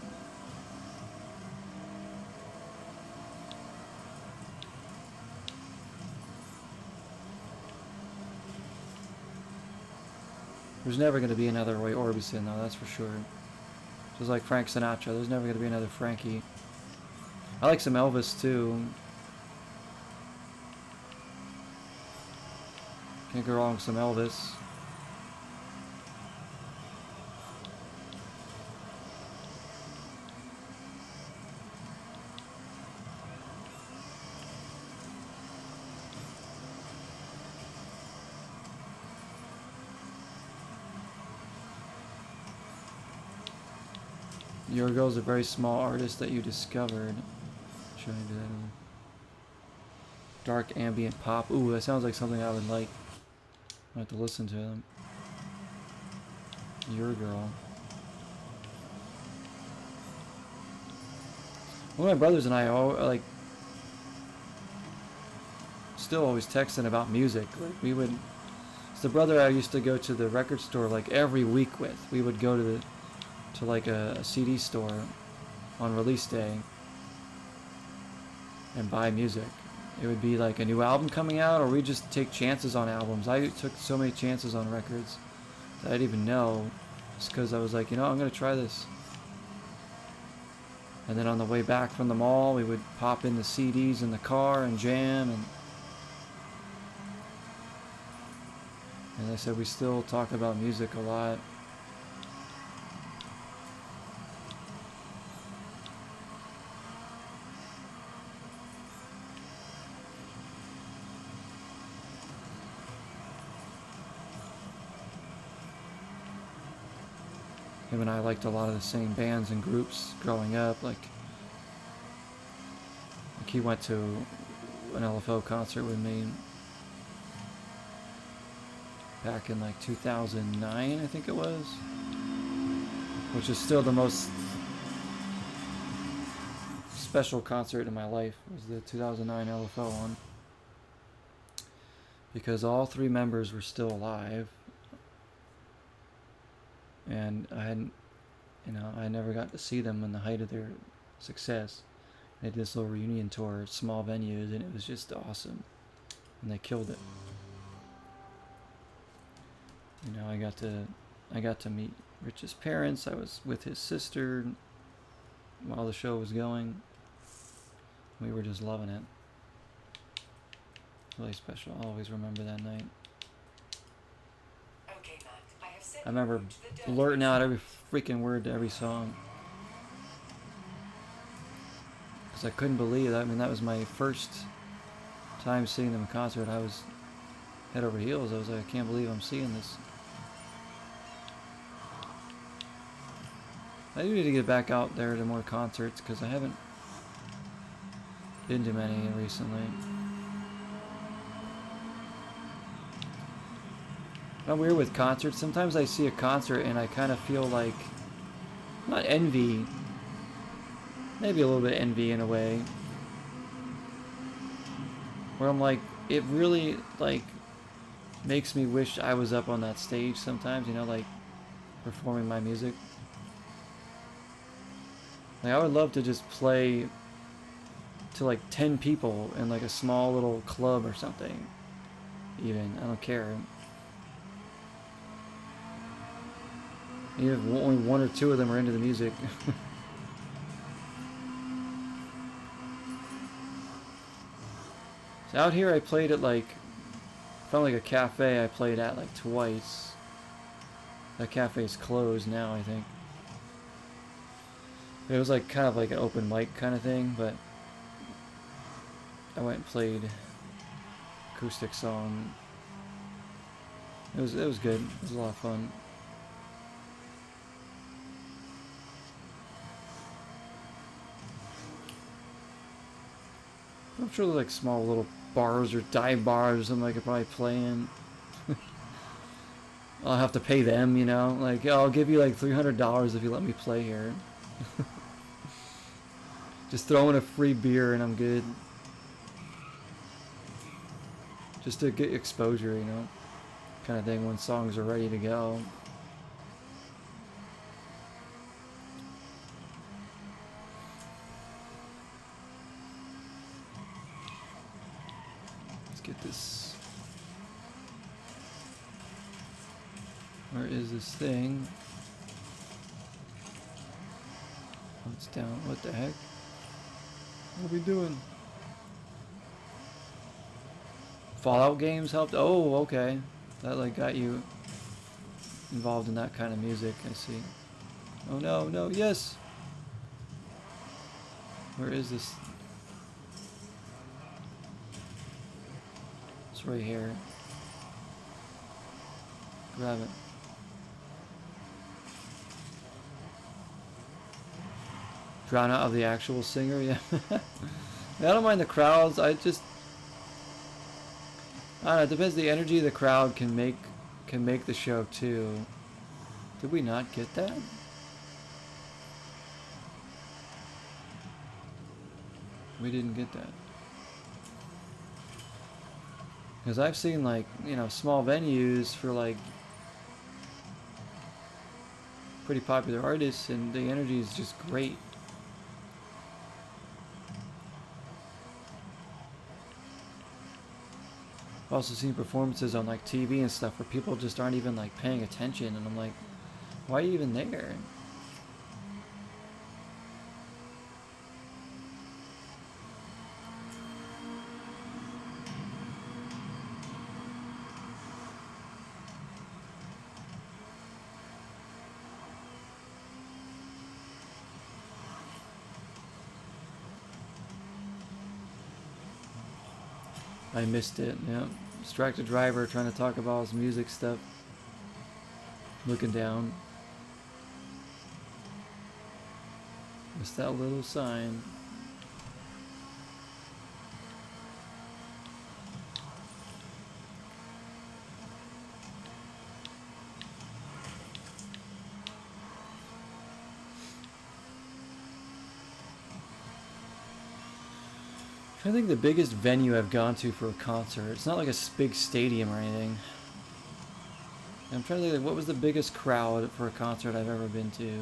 There's never going to be another Roy Orbison, though, that's for sure. Just like Frank Sinatra, there's never going to be another Frankie. I like some Elvis, too. Can't go wrong with some Elvis. Yorgo's a very small artist that you discovered. Trying to do that. Dark ambient pop. Ooh, that sounds like something I would like. I have to listen to them. Your Girl. One of my brothers and I are like still always texting about music. Like we would. It's the brother I used to go to the record store like every week with. We would go to like a CD store on release day and buy music. It would be like a new album coming out, or we just take chances on albums. I took so many chances on records that I didn't even know, just because I was like, you know, I'm gonna try this. And then on the way back from the mall, we would pop in the CDs in the car and jam, and as I said, we still talk about music a lot. him and I liked a lot of the same bands and groups growing up. Like he went to an LFO concert with me back in like 2009, I think it was, which is still the most special concert in my life, was the 2009 LFO one, because all three members were still alive, and I never got to see them in the height of their success. They did this little reunion tour, small venues, and it was just awesome, and they killed it. I got to meet Rich's parents. I was with his sister while the show was going. We were just loving it. Really special. I'll always remember that night. Okay, Matt, I have sent I remember you to the dirt blurting out race every freaking word to every song. Because I couldn't believe that. I mean, that was my first time seeing them in concert. I was head over heels. I was like, I can't believe I'm seeing this. I do need to get back out there to more concerts because I haven't been to many recently. I'm weird with concerts. Sometimes I see a concert and I kind of feel like, not envy, maybe a little bit envy in a way, where I'm like, it really like makes me wish I was up on that stage sometimes, like performing my music. Like I would love to just play to like 10 people in like a small little club or something. Even, I don't care. Even if only one or two of them are into the music. So out here I played at like, found like a cafe I played at like twice. That cafe's closed now, I think. It was like kind of like an open mic kind of thing, but I went and played acoustic song. It was good. It was a lot of fun. I'm sure there's like small little bars or dive bars or something I could probably play in. I'll have to pay them, like I'll give you like $300 if you let me play here. Just throw in a free beer and I'm good. Just to get exposure, kind of thing when songs are ready to go. Let's get this. Where is this thing? Oh, it's down. What the heck? What are we doing? Fallout games helped? Oh, okay. That like got you involved in that kind of music, I see. Oh no, yes! Where is this? It's right here. Grab it. Drown out of the actual singer, yeah. I don't mind the crowds, I don't know, it depends. The energy of the crowd can make the show too. Did we not get that? We didn't get that. Because I've seen like, small venues for like pretty popular artists and the energy is just great. I've also seen performances on like TV and stuff where people just aren't even like paying attention, and I'm like, why are you even there? I missed it, yeah. Distracted driver trying to talk about his music stuff. Looking down. Just that little sign. I think the biggest venue I've gone to for a concert, it's not like a big stadium or anything. I'm trying to think, like, what was the biggest crowd for a concert I've ever been to?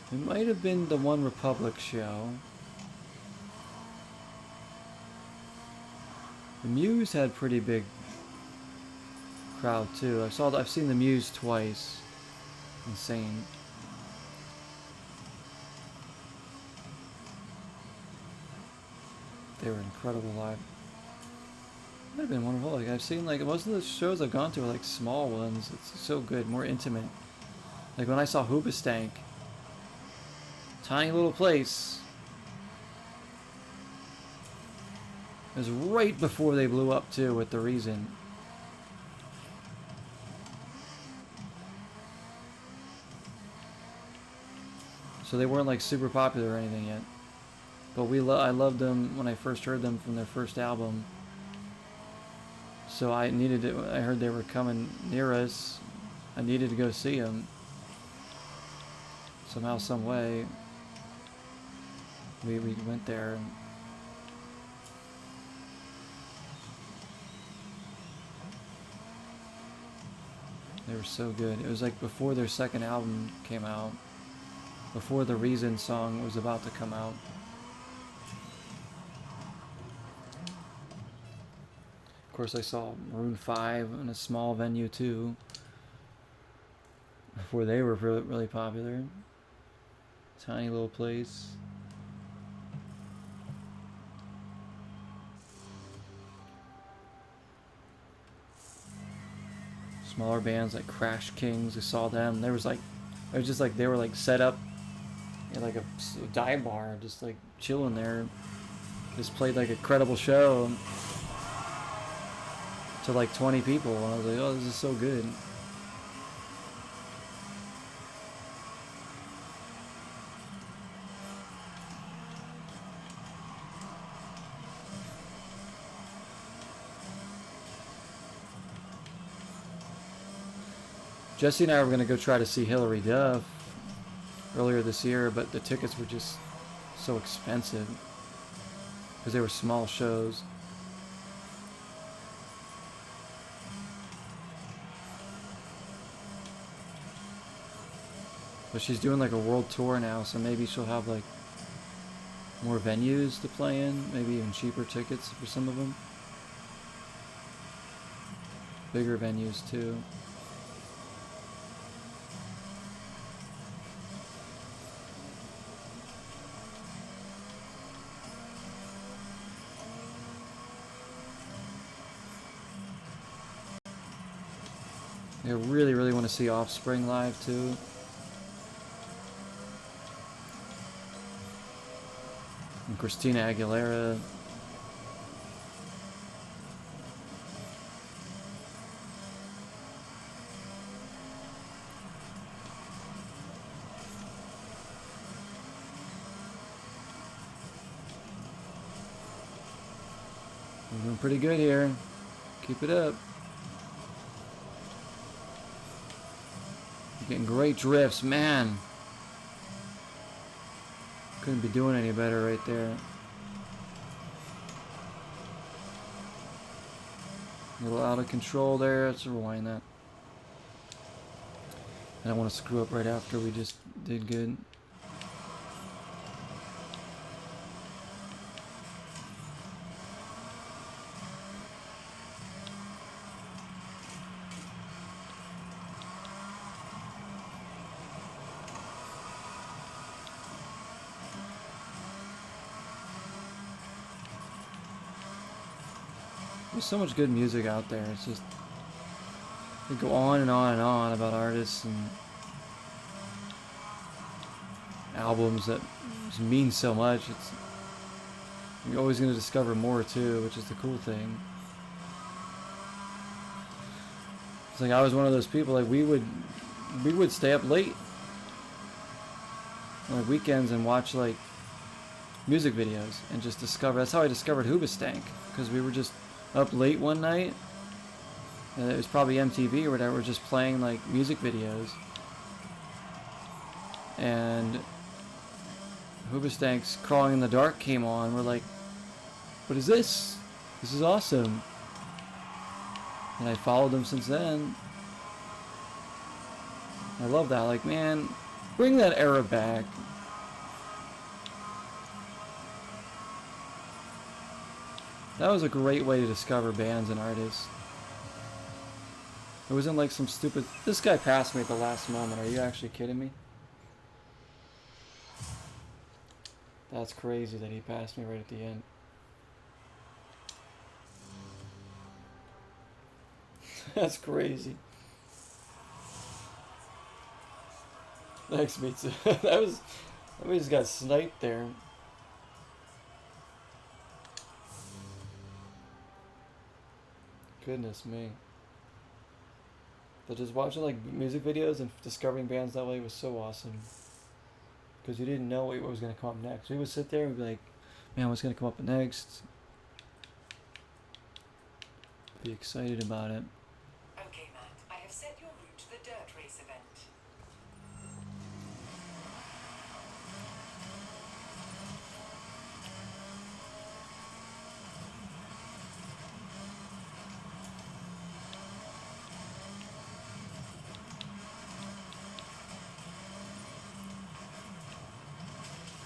It might have been the One Republic show. The Muse had pretty big crowd too. I've seen the Muse twice. Insane. They were incredible live. Might have been wonderful. Like I've seen like most of the shows I've gone to are like small ones. It's so good, more intimate. Like when I saw Hoobastank, tiny little place. It was right before they blew up too with The Reason. So they weren't like super popular or anything yet. But I loved them when I first heard them from their first album. So I needed it. I heard they were coming near us. I needed to go see them. Somehow, some way, we went there. And they were so good. It was like before their second album came out. Before the Reason song was about to come out. Of course, I saw Maroon 5 in a small venue too. Before they were really popular. Tiny little place. Smaller bands like Crash Kings, I saw them. There was like, it was just like they were like set up in like a dive bar, just like chilling there. Just played like a credible show to like 20 people, and I was like, oh, this is so good. Jesse and I were going to go try to see Hillary Duff earlier this year, but the tickets were just so expensive because they were small shows. But she's doing like a world tour now, so maybe she'll have like more venues to play in, maybe even cheaper tickets for some of them. Bigger venues too. I really, really want to see Offspring live too. And Christina Aguilera. We're doing pretty good here. Keep it up. Getting great drifts, man. Couldn't be doing any better right there. A little out of control there. Let's rewind that. I don't want to screw up right after we just did good. There's so much good music out there. It's just, they go on and on and on about artists and albums that just mean so much. It's, you're always going to discover more too, which is the cool thing. It's like I was one of those people, like we would stay up late on like weekends and watch like music videos and just discover. That's how I discovered Hoobastank, because we were just up late one night and it was probably MTV or whatever, just playing like music videos, and Hoobastank's Crawling in the Dark came on. We're like, what is this? This is awesome. And I followed them since then. I love that. Like, man, bring that era back. That was a great way to discover bands and artists. It wasn't like some stupid... This guy passed me at the last moment. Are you actually kidding me? That's crazy that he passed me right at the end. That's crazy. Thanks, Mitsu. We just got sniped there. Goodness me. But just watching like music videos and discovering bands that way was so awesome. Because you didn't know what was going to come up next. We would sit there and be like, man, what's going to come up next? Be excited about it. Okay, Matt, I have set your route to the dirt race event.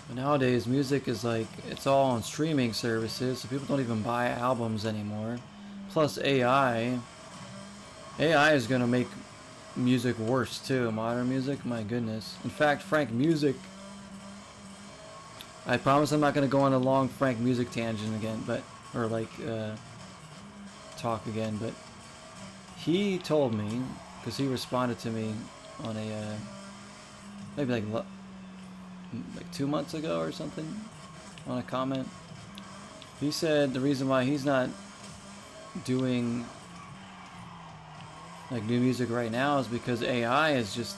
But nowadays, music is like, it's all on streaming services, so people don't even buy albums anymore. Plus AI. AI is going to make music worse too. Modern music, my goodness. In fact, Frank Music, I promise I'm not going to go on a long Frank Music tangent again, but, or like, talk again, but he told me, because he responded to me on a, maybe like 2 months ago or something, on a comment. He said the reason why he's not doing like new music right now is because AI is just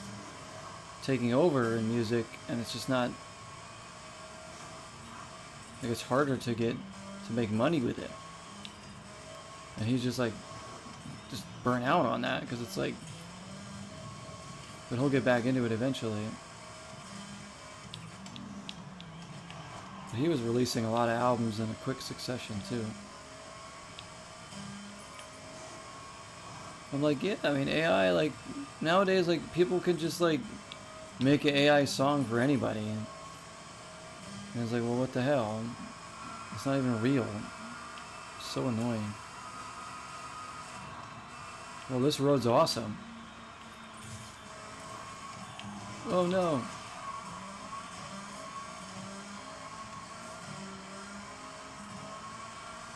taking over in music, and it's just not, like, it's harder to make money with it. And he's just like, just burnt out on that, because it's like, but he'll get back into it eventually. But he was releasing a lot of albums in a quick succession too. I'm like, yeah, I mean, AI, like, nowadays, like, people can just, like, make an AI song for anybody. And it's like, well, what the hell? It's not even real. It's so annoying. Well, this road's awesome. Oh, no.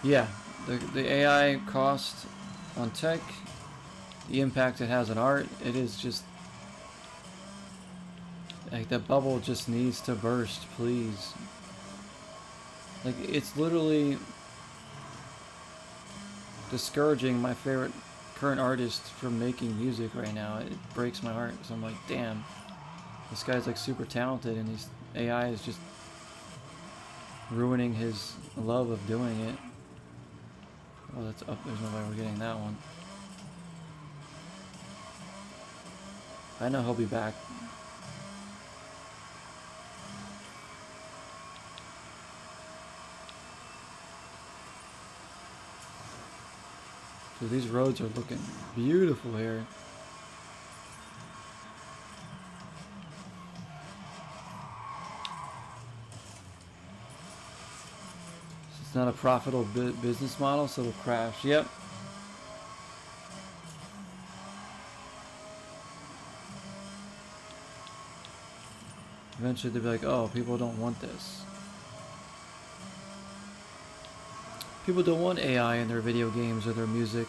Yeah, the AI cost on tech, the impact it has on art, it is just like, the bubble just needs to burst, please. Like, it's literally discouraging my favorite current artist from making music right now. It breaks my heart, because I'm like, damn, this guy's like super talented, and his AI is just ruining his love of doing it. Oh, that's up. There's no way we're getting that one. I know he'll be back. So these roads are looking beautiful here. It's not a profitable business model, so it'll crash. Yep. Eventually they'll be like, oh, people don't want this. People don't want AI in their video games or their music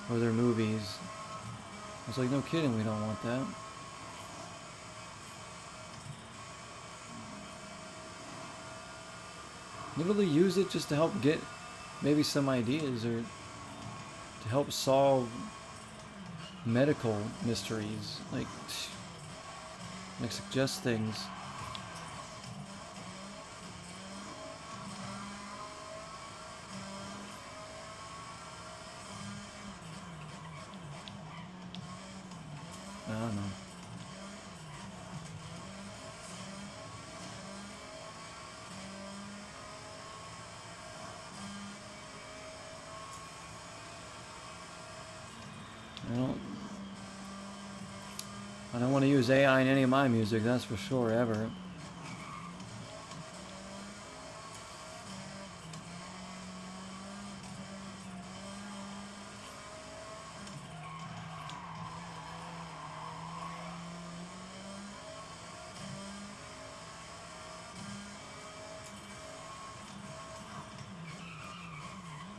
or their movies. It's like, no kidding, we don't want that. Literally use it just to help get maybe some ideas, or to help solve medical mysteries, like suggest things. I don't know. I don't want to use AI in any of my music, that's for sure, ever.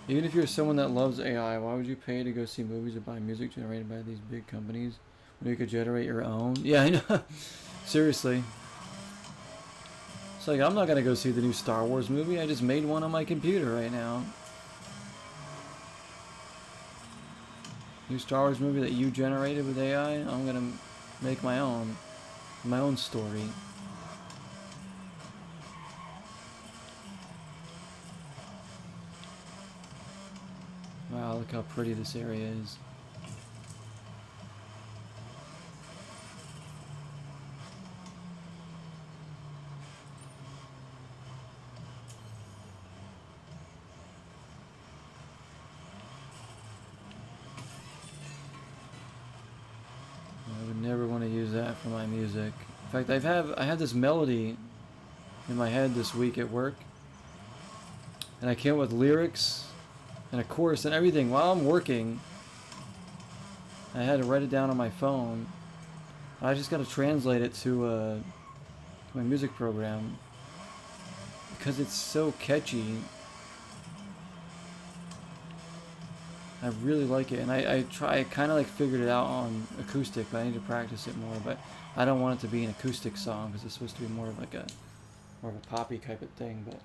Even if you're someone that loves AI, why would you pay to go see movies or buy music generated by these big companies when you could generate your own? Yeah, I know. Seriously. It's like, I'm not going to go see the new Star Wars movie. I just made one on my computer right now. New Star Wars movie that you generated with AI, I'm going to make my own story. Wow, look how pretty this area is. I would never want to use that for my music. In fact, I had this melody in my head this week at work, and I came up with lyrics and a chorus and everything while I'm working. I had to write it down on my phone. I just got to translate it to my music program because it's so catchy. I really like it, and I kind of like figured it out on acoustic, but I need to practice it more. But I don't want it to be an acoustic song because it's supposed to be more of a poppy type of thing. But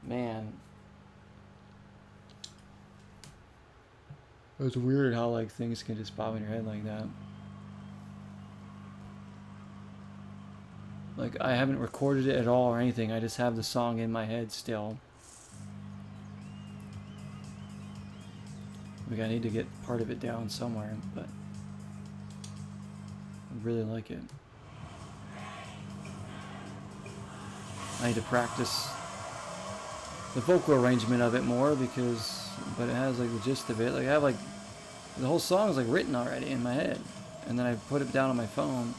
man, it's weird how like things can just pop in your head like that. Like I haven't recorded it at all or anything. I just have the song in my head still. Like I need to get part of it down somewhere, but I really like it. I need to practice the vocal arrangement of it more but it has like the gist of it. Like I have like the whole song is like written already in my head, and then I put it down on my phone.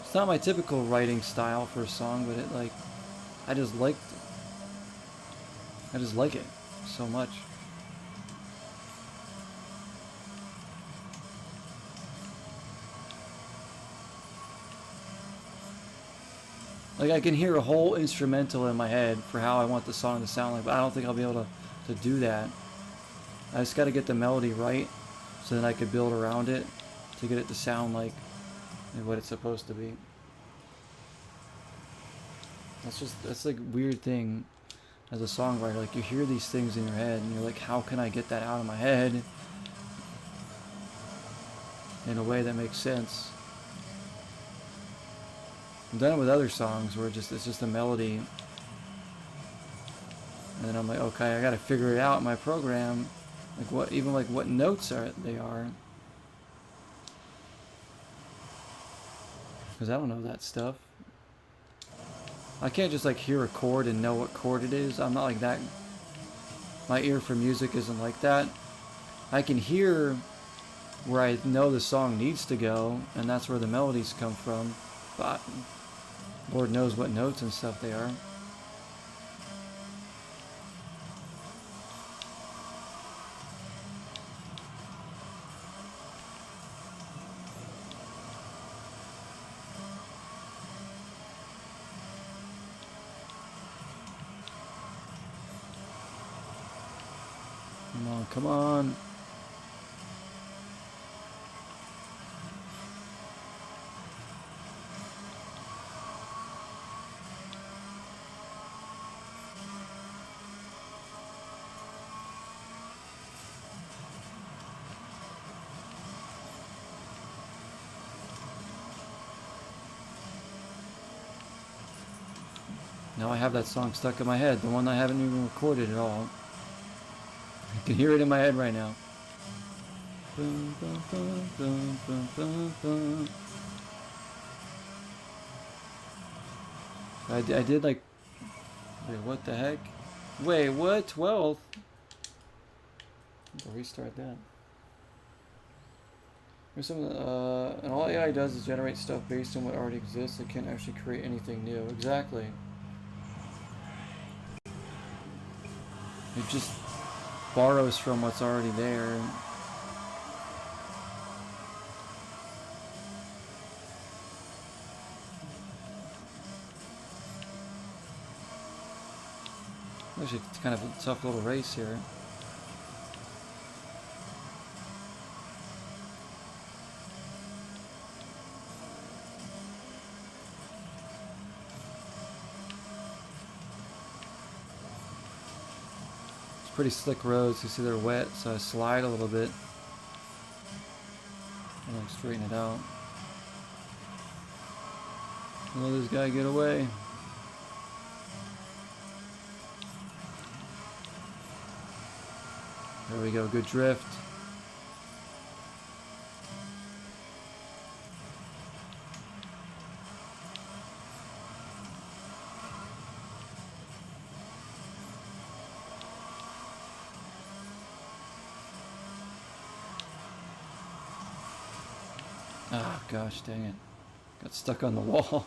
It's not my typical writing style for a song, but it like I just like it so much. Like I can hear a whole instrumental in my head for how I want the song to sound like, but I don't think I'll be able to do that. I just got to get the melody right, so then I could build around it to get it to sound like what it's supposed to be. That's like a weird thing as a songwriter. Like you hear these things in your head and you're like, how can I get that out of my head in a way that makes sense? I've done it with other songs where it's just a melody, and then I'm like, okay, I gotta figure it out in my program, like what notes they are, because I don't know that stuff. I can't just like hear a chord and know what chord it is. I'm not like that. My ear for music isn't like that. I can hear where I know the song needs to go, and that's where the melodies come from, but Lord knows what notes and stuff they are. Come on, come on. Now I have that song stuck in my head, the one I haven't even recorded at all. I can hear it in my head right now. Boom, boom, boom, boom, boom, boom, boom. I did like... Wait, what the heck? Wait, what? 12th? I'll restart that. Here's some, and all AI does is generate stuff based on what already exists. It can't actually create anything new. Exactly. It just borrows from what's already there. Actually, it's kind of a tough little race here. It's pretty slick roads. You see they're wet, so I slide a little bit. And like straighten it out. Let this guy get away. There we go, good drift. Ah, gosh, dang it. Got stuck on the wall.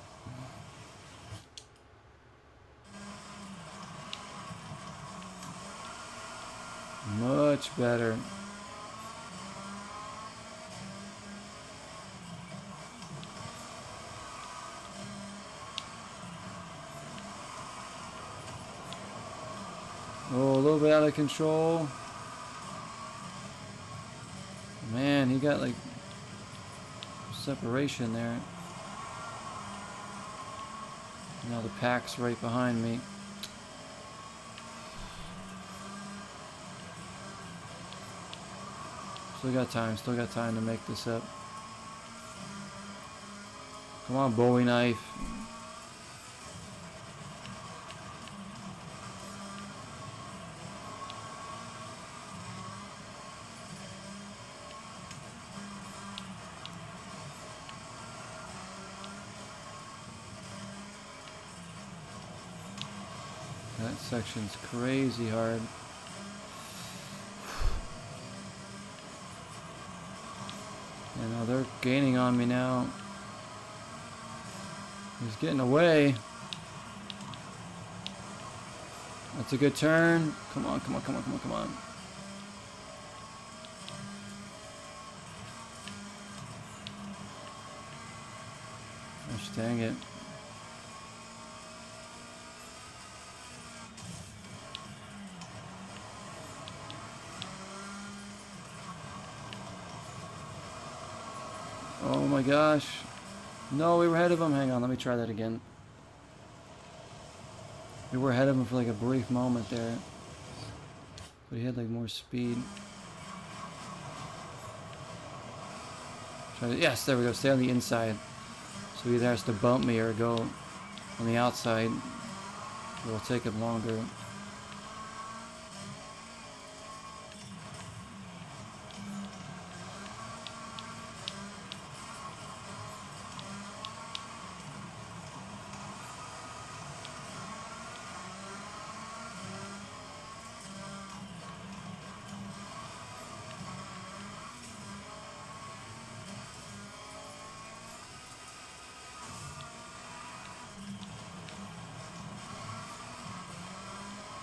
Much better. Oh, a little bit out of control. Man, he got like separation there. Now the pack's right behind me. Still got time to make this up. Come on, Bowie knife. That section's crazy hard. You know, they're gaining on me now. He's getting away. That's a good turn. Come on, come on, come on, come on, come on. Gosh dang it. Oh my gosh. No, we were ahead of him. Hang on, let me try that again. We were ahead of him for like a brief moment there. But he had like more speed. Yes, there we go. Stay on the inside. So he either has to bump me or go on the outside. It will take him longer.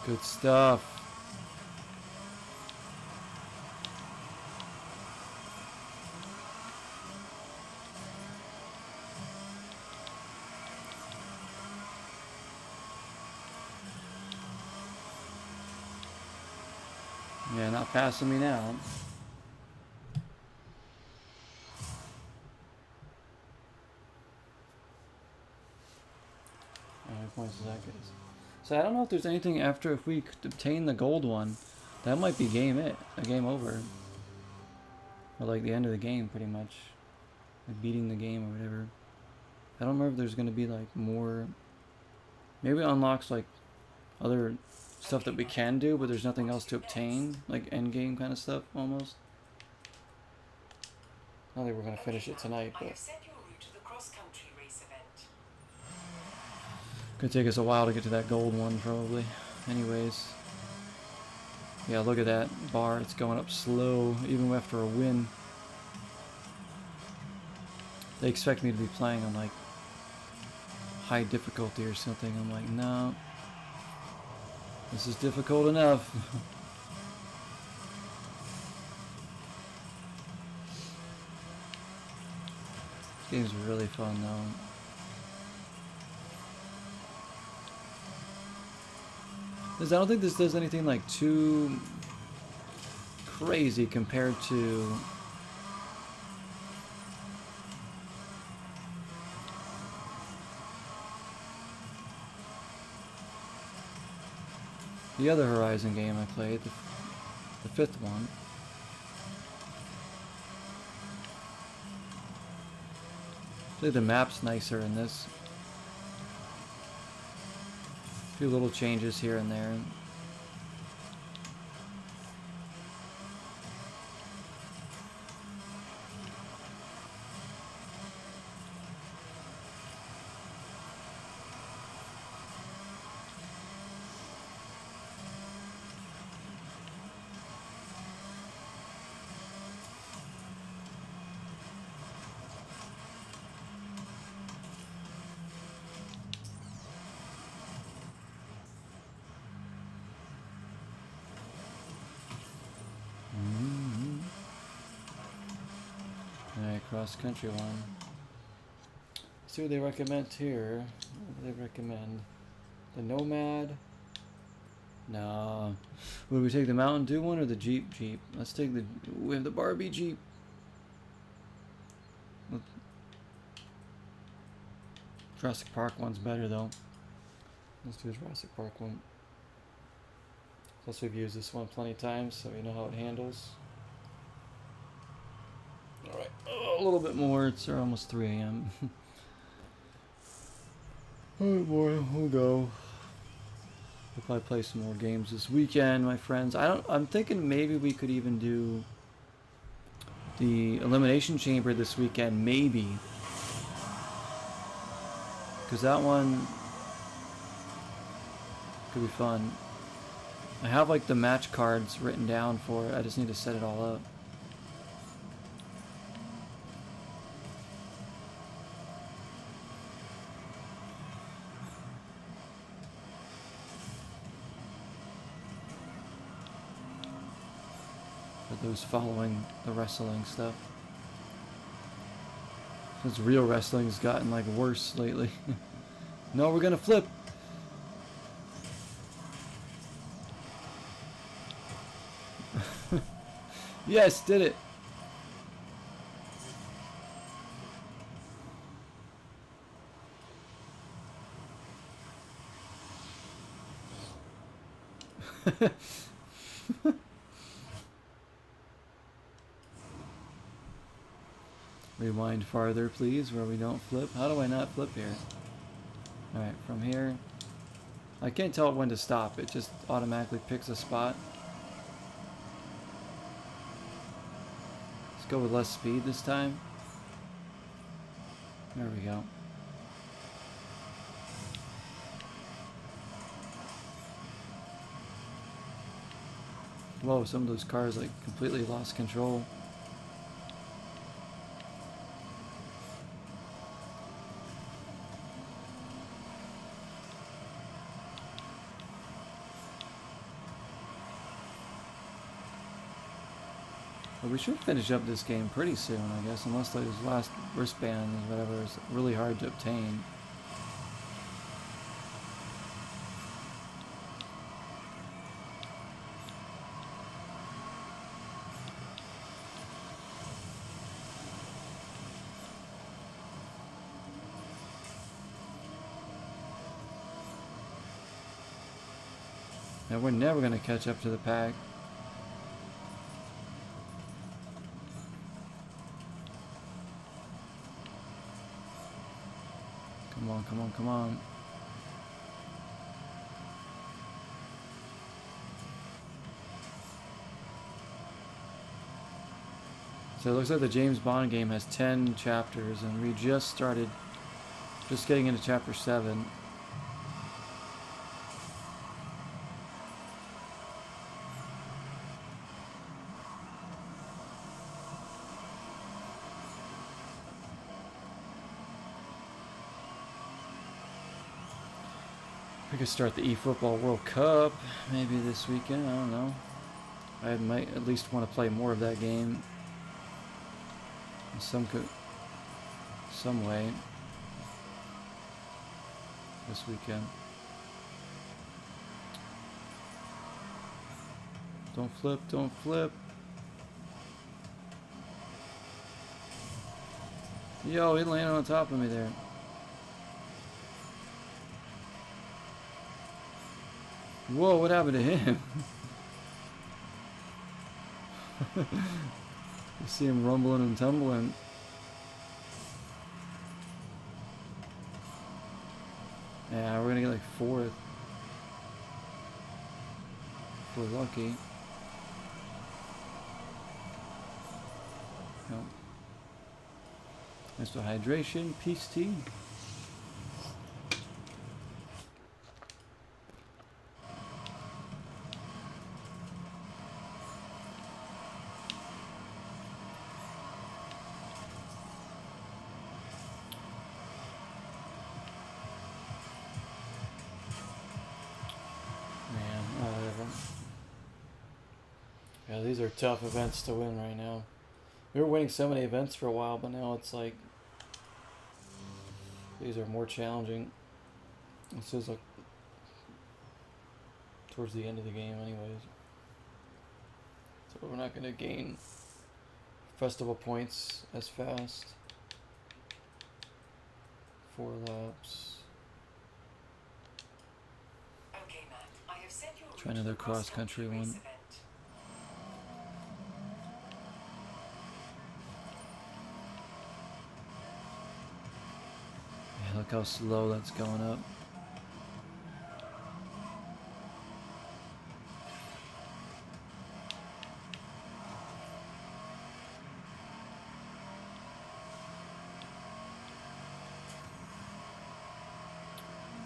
Good stuff. Yeah, not passing me now. How many points does that get us? So I don't know if there's anything after if we obtain the gold one. That might be game over. Or like the end of the game pretty much. Like beating the game or whatever. I don't remember if there's gonna be like more Maybe it unlocks like other stuff that we can do, but there's nothing else to obtain, like end game kind of stuff almost. I don't think we're gonna finish it tonight, I but have set your route to the cross-country race event. gonna take us a while to get to that gold one probably. Anyways, yeah, look at that bar. It's going up slow even after a win. They expect me to be playing on like high difficulty or something. I'm like, no, this is difficult enough. This game's really fun though. I don't think this does anything like too crazy compared to the other Horizon game I played, the fifth one. I think the map's nicer in this. A few little changes here and there. Alright, cross-country one. Let's see what they recommend here. What do they recommend? The Nomad? No. Would we take the Mountain Dew one or the Jeep? Let's take the... We have the Barbie Jeep. Jurassic Park one's better though. Let's do the Jurassic Park one. Plus we've used this one plenty of times, so you know how it handles. Alright, oh, a little bit more. It's almost 3 a.m. Alright boy, we'll go. We'll probably play some more games this weekend, my friends. I'm thinking maybe we could even do the Elimination Chamber this weekend, maybe. Because that one could be fun. I have like the match cards written down for it. I just need to set it all up. For those following the wrestling stuff. Since real wrestling's gotten like worse lately. No, we're gonna flip. Yes, did it. Rewind farther, please, where we don't flip. How do I not flip here? Alright, from here. I can't tell it when to stop. It just automatically picks a spot. Let's go with less speed this time. There we go. Whoa, some of those cars like completely lost control. But we should finish up this game pretty soon, I guess, unless those last wristbands or whatever is really hard to obtain. And we're never going to catch up to the pack. Come on, come on, come on. So it looks like the James Bond game has 10 chapters, and we just getting into chapter 7. We could start the eFootball World Cup maybe this weekend. I don't know. I might at least want to play more of that game in some way this weekend. Don't flip, don't flip. Yo, he landed on top of me there. Whoa, what happened to him? You see him rumbling and tumbling. Yeah, we're gonna get like 4th. If we're lucky. No. Nice for hydration, peace tea. Yeah, these are tough events to win right now. We were winning so many events for a while, but now it's like these are more challenging. This is like towards the end of the game anyways. So we're not going to gain festival points as fast. 4 laps. Okay, Matt. I have sent you a Try route to another the cross-country race one. event. Yeah, look how slow that's going up.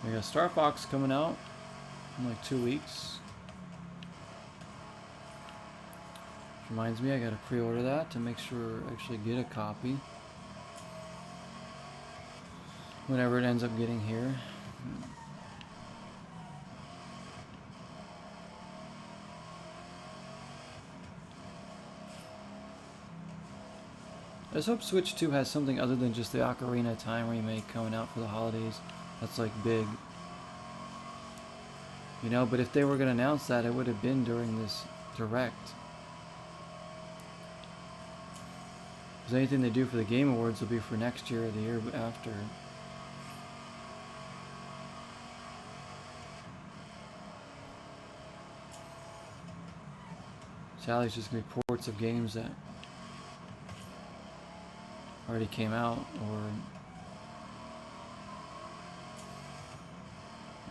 We got Star Fox coming out in like 2 weeks. Reminds me, I gotta pre-order that to make sure I actually get a copy whenever it ends up getting here. I just hope Switch 2 has something other than just the Ocarina of Time remake coming out for the holidays. That's like big. You know, but if they were gonna announce that, it would have been during this direct. Because anything they do for the Game Awards will be for next year or the year after. Sally's just gonna be ports of games that already came out, or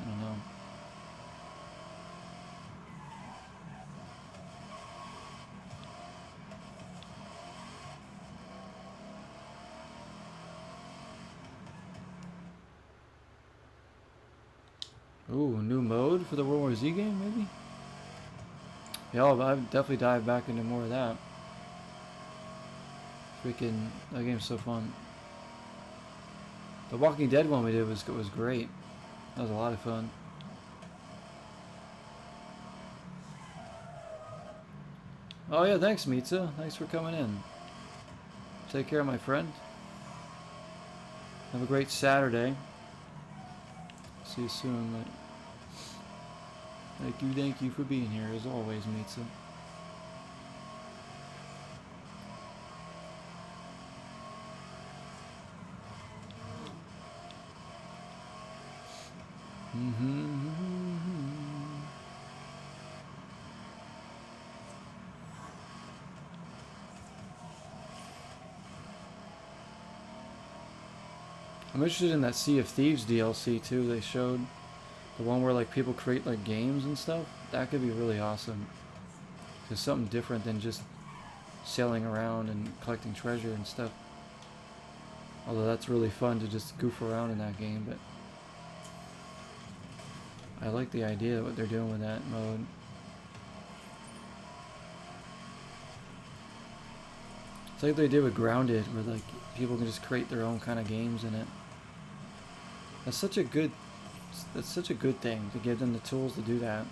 I don't know. Ooh, new mode for the World War Z game, maybe? Yeah, I've definitely dived back into more of that. Freaking, that game's so fun. The Walking Dead one we did was great. That was a lot of fun. Oh yeah, thanks Mitza. Thanks for coming in. Take care, my friend. Have a great Saturday. See you soon. Mate. Thank you for being here as always, Mitza. I'm interested in that Sea of Thieves DLC too. They showed the one where like people create like games and stuff. That could be really awesome. Just something different than just sailing around and collecting treasure and stuff. Although that's really fun to just goof around in that game, but I like the idea of what they're doing with that mode. It's like they did with Grounded, where like people can just create their own kind of games in it. That's such a good thing to give them the tools to do that.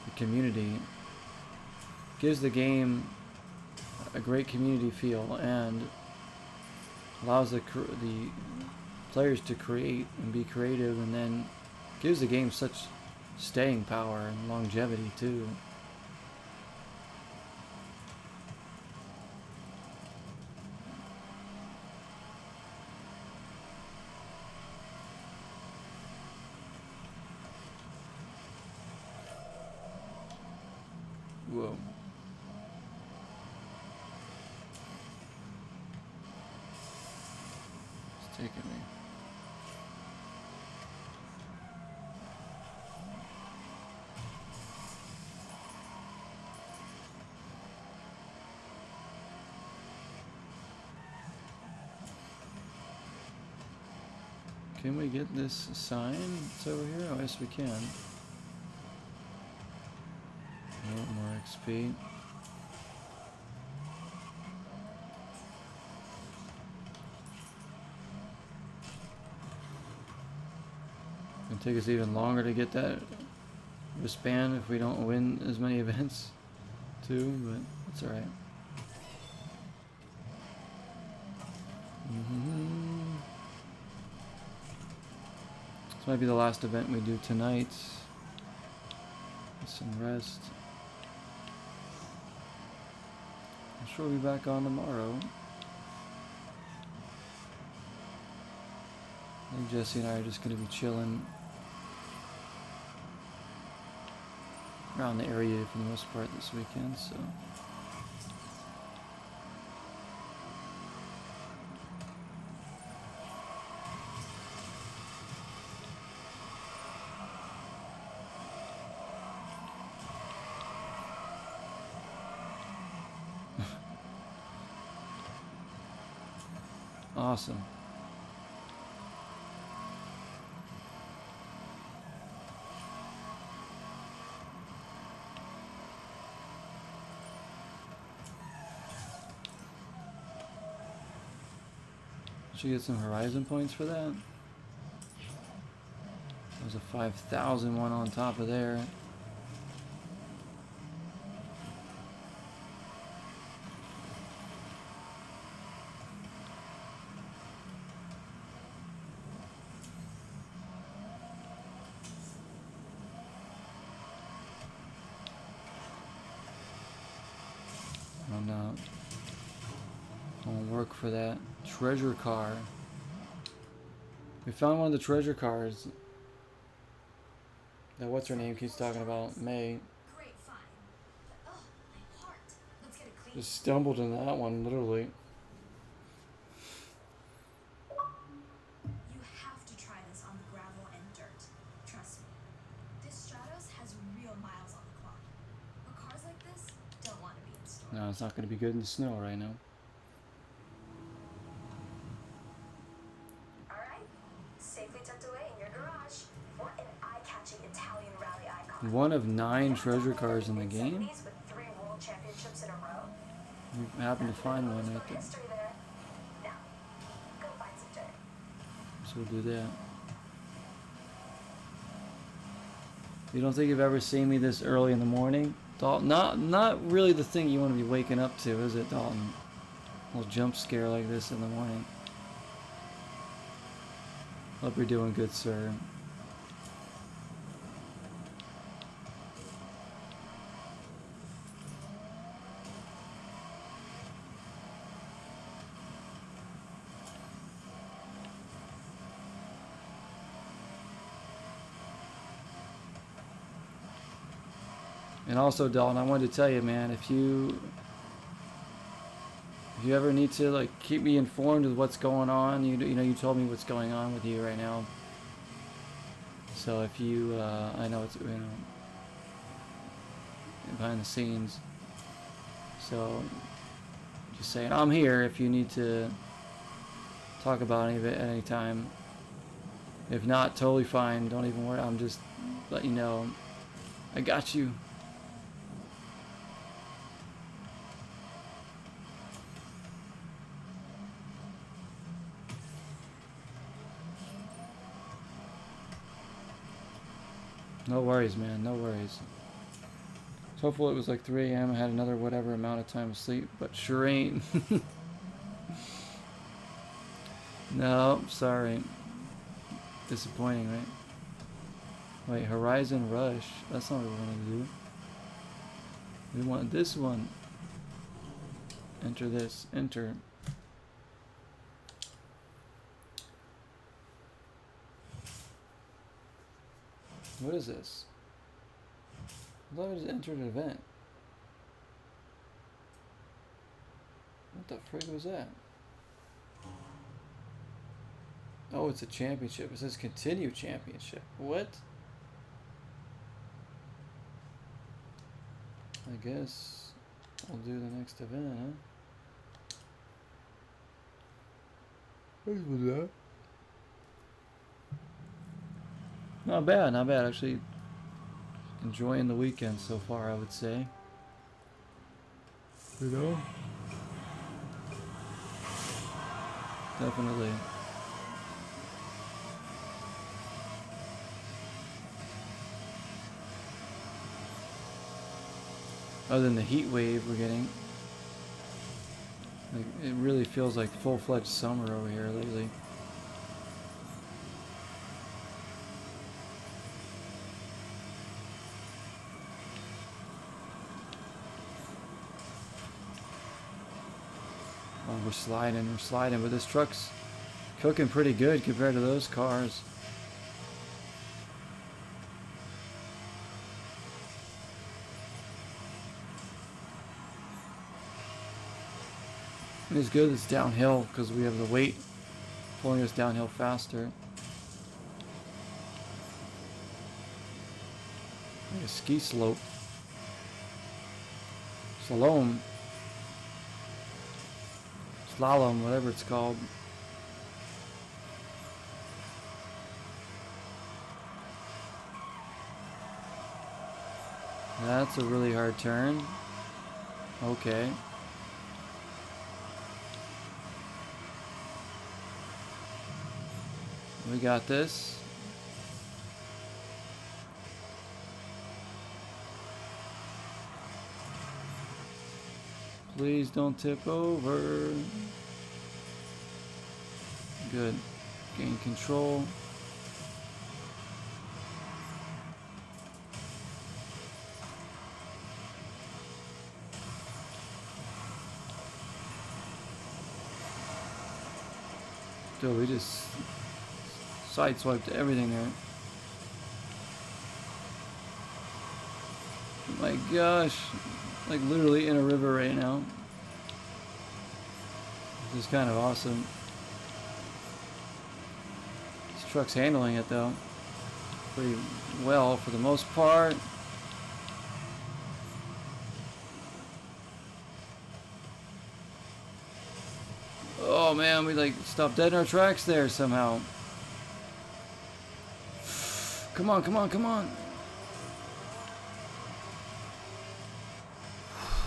The community gives the game a great community feel and allows the players to create and be creative, and then gives the game such staying power and longevity too. Whoa. It's taking me. Can we get this sign that's over here? Oh, yes we can. Oh, more XP. It'll take us even longer to get that wristband if we don't win as many events too, but that's alright. This might be the last event we do tonight. Get some rest. I'm sure we'll be back on tomorrow. I think Jesse and I are just going to be chilling around the area for the most part this weekend, so. Awesome. Should get some Horizon points for that. There's a 5,000 one on top of there. I'm not gonna work for that treasure car. We found one of the treasure cars that what's her name keeps talking about, May. Great, fine. But, oh, my heart. Let's get it clean. Just stumbled into that one, literally. You have to try this on the gravel and dirt. Trust me. This Stratos has real miles on the clock. But cars like this don't want to be in store. No, it's not going to be good in the snow right now. Alright. Safely tucked away in your garage. What an eye-catching Italian rally icon. One of 9 treasure cars in the With game. 3 world championships in a row. We happened to find one right there. History there. Now, go find some dirt. So we'll do that. You don't think you've ever seen me this early in the morning? Dalton, not really the thing you want to be waking up to, is it, Dalton? A little jump scare like this in the morning. Hope you're doing good, sir. And also, Dalton, I wanted to tell you, man, if you ever need to like keep me informed of what's going on, you know, you told me what's going on with you right now. So if you, I know it's, you know, behind the scenes. So Just saying, I'm here if you need to talk about any of it at any time. If not, totally fine. Don't even worry. I'm just letting you know. I got you. No worries, man. No worries. So hopefully it was like 3 a.m. I had another whatever amount of time of sleep, but sure ain't. No, sorry. Disappointing, right? Wait, Horizon Rush. That's not what we want to do. We want this one. Enter this. Enter. What is this? I thought I just entered an event. What the frig was that? Oh, it's a championship. It says continue championship. What? I guess I'll do the next event, huh? What was that? Not bad, not bad. Actually, enjoying the weekend so far, I would say. You know? Definitely. Other than the heat wave we're getting. Like, it really feels like full-fledged summer over here lately. Oh, we're sliding, but this truck's cooking pretty good compared to those cars. It's good it's downhill because we have the weight pulling us downhill faster. Like a ski slope. Slalom, whatever it's called. That's a really hard turn. Okay. We got this. Please don't tip over. Good. Gain control. Dude, we just sideswiped everything there. Oh my gosh. Like literally in a river right now. This is kind of awesome. This truck's handling it though pretty well for the most part. Oh man, we like stopped dead in our tracks there somehow. Come on, come on, come on.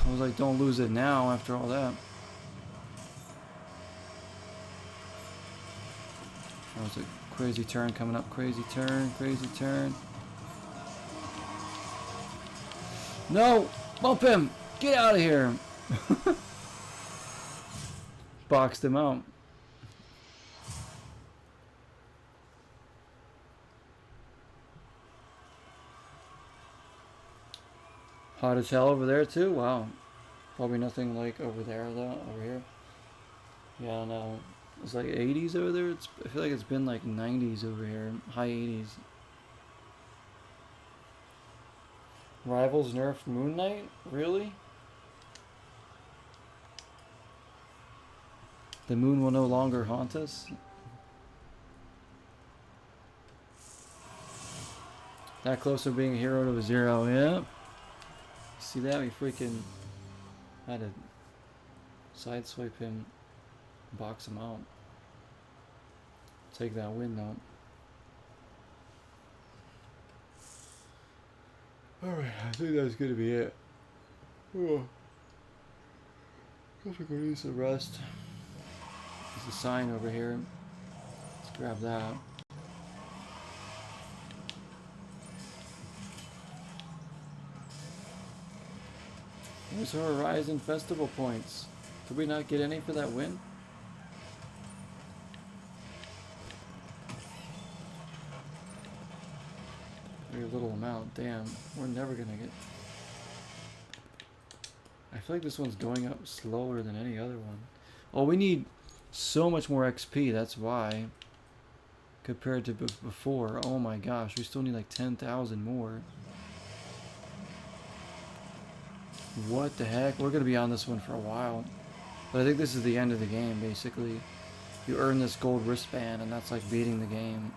I was like, don't lose it now after all that. That was a crazy turn coming up. Crazy turn, crazy turn. No! Bump him! Get out of here! Boxed him out. Hot as hell over there too? Wow. Probably nothing like over there though, over here. Yeah, I don't know. It's like 80s over there. I feel like it's been like 90s over here. High 80s. Rivals nerfed Moon Knight? Really? The moon will no longer haunt us? That close to being a hero to a zero, yeah. See that? We freaking had to Sideswipe him, box him out. Take that win though. Alright, I think that's gonna be it. Oh. Guess we're gonna need some rest. There's a sign over here. Let's grab that. There's our Horizon Festival points. Did we not get any for that win? Very little amount. Damn, we're never gonna get... I feel like this one's going up slower than any other one. Oh, we need so much more XP, that's why. Compared to before. Oh my gosh, we still need like 10,000 more. What the heck? We're gonna be on this one for a while. But I think this is the end of the game, basically. You earn this gold wristband, and that's like beating the game.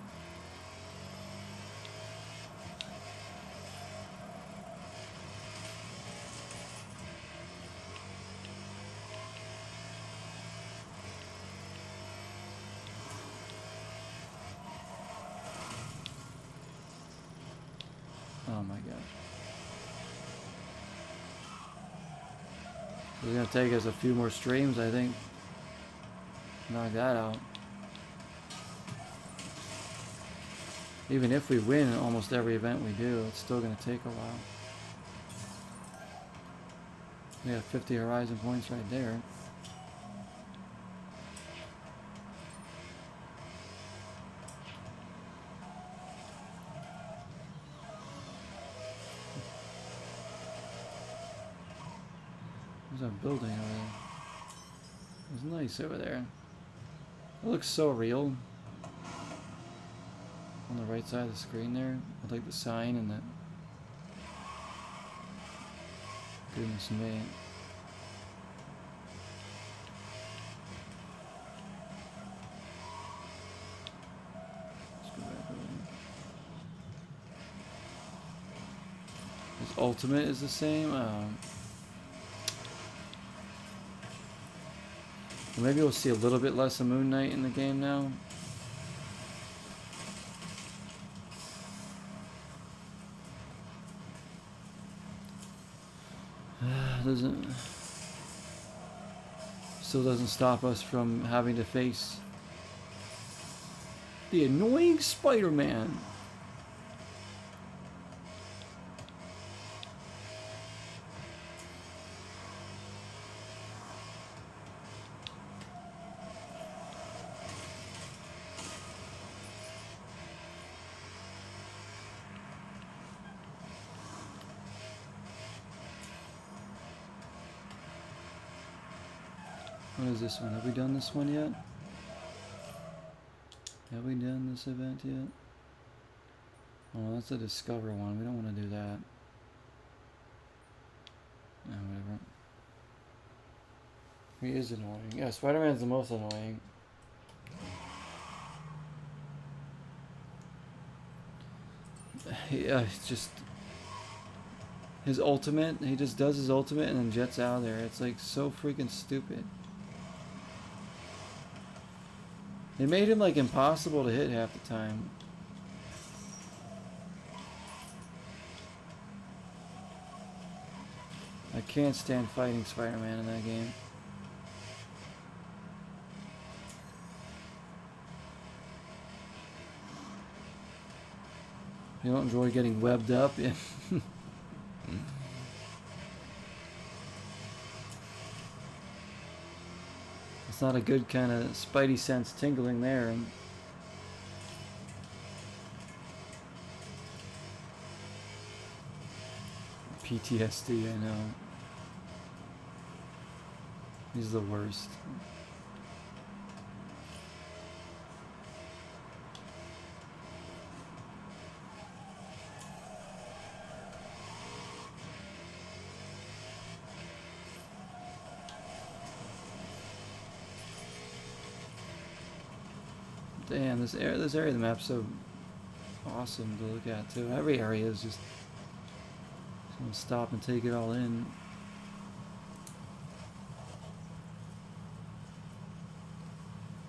Oh my gosh. It's gonna take us a few more streams, I think. Knock that out. Even if we win almost every event we do, it's still gonna take a while. We have 50 Horizon points right there. There's a building over there. It's nice over there. It looks so real. On the right side of the screen there, with like the sign and the... Goodness me. Let's go back over there. His ultimate is the same. Maybe we'll see a little bit less of Moon Knight in the game now. Still doesn't stop us from having to face the annoying Spider-Man. What is this one? Have we done this one yet? Have we done this event yet? Oh, that's a Discover one. We don't want to do that. No, whatever. He is annoying. Yeah, Spider-Man's the most annoying. Yeah, it's just... His ultimate, he just does his ultimate and then jets out of there. It's like so freaking stupid. They made him like impossible to hit half the time. I can't stand fighting Spider-Man in that game. You don't enjoy getting webbed up? Yeah. It's not a good kind of spidey sense tingling there. PTSD, I know. He's the worst. Damn, this area of the map's so awesome to look at too. Every area is just gonna stop and take it all in.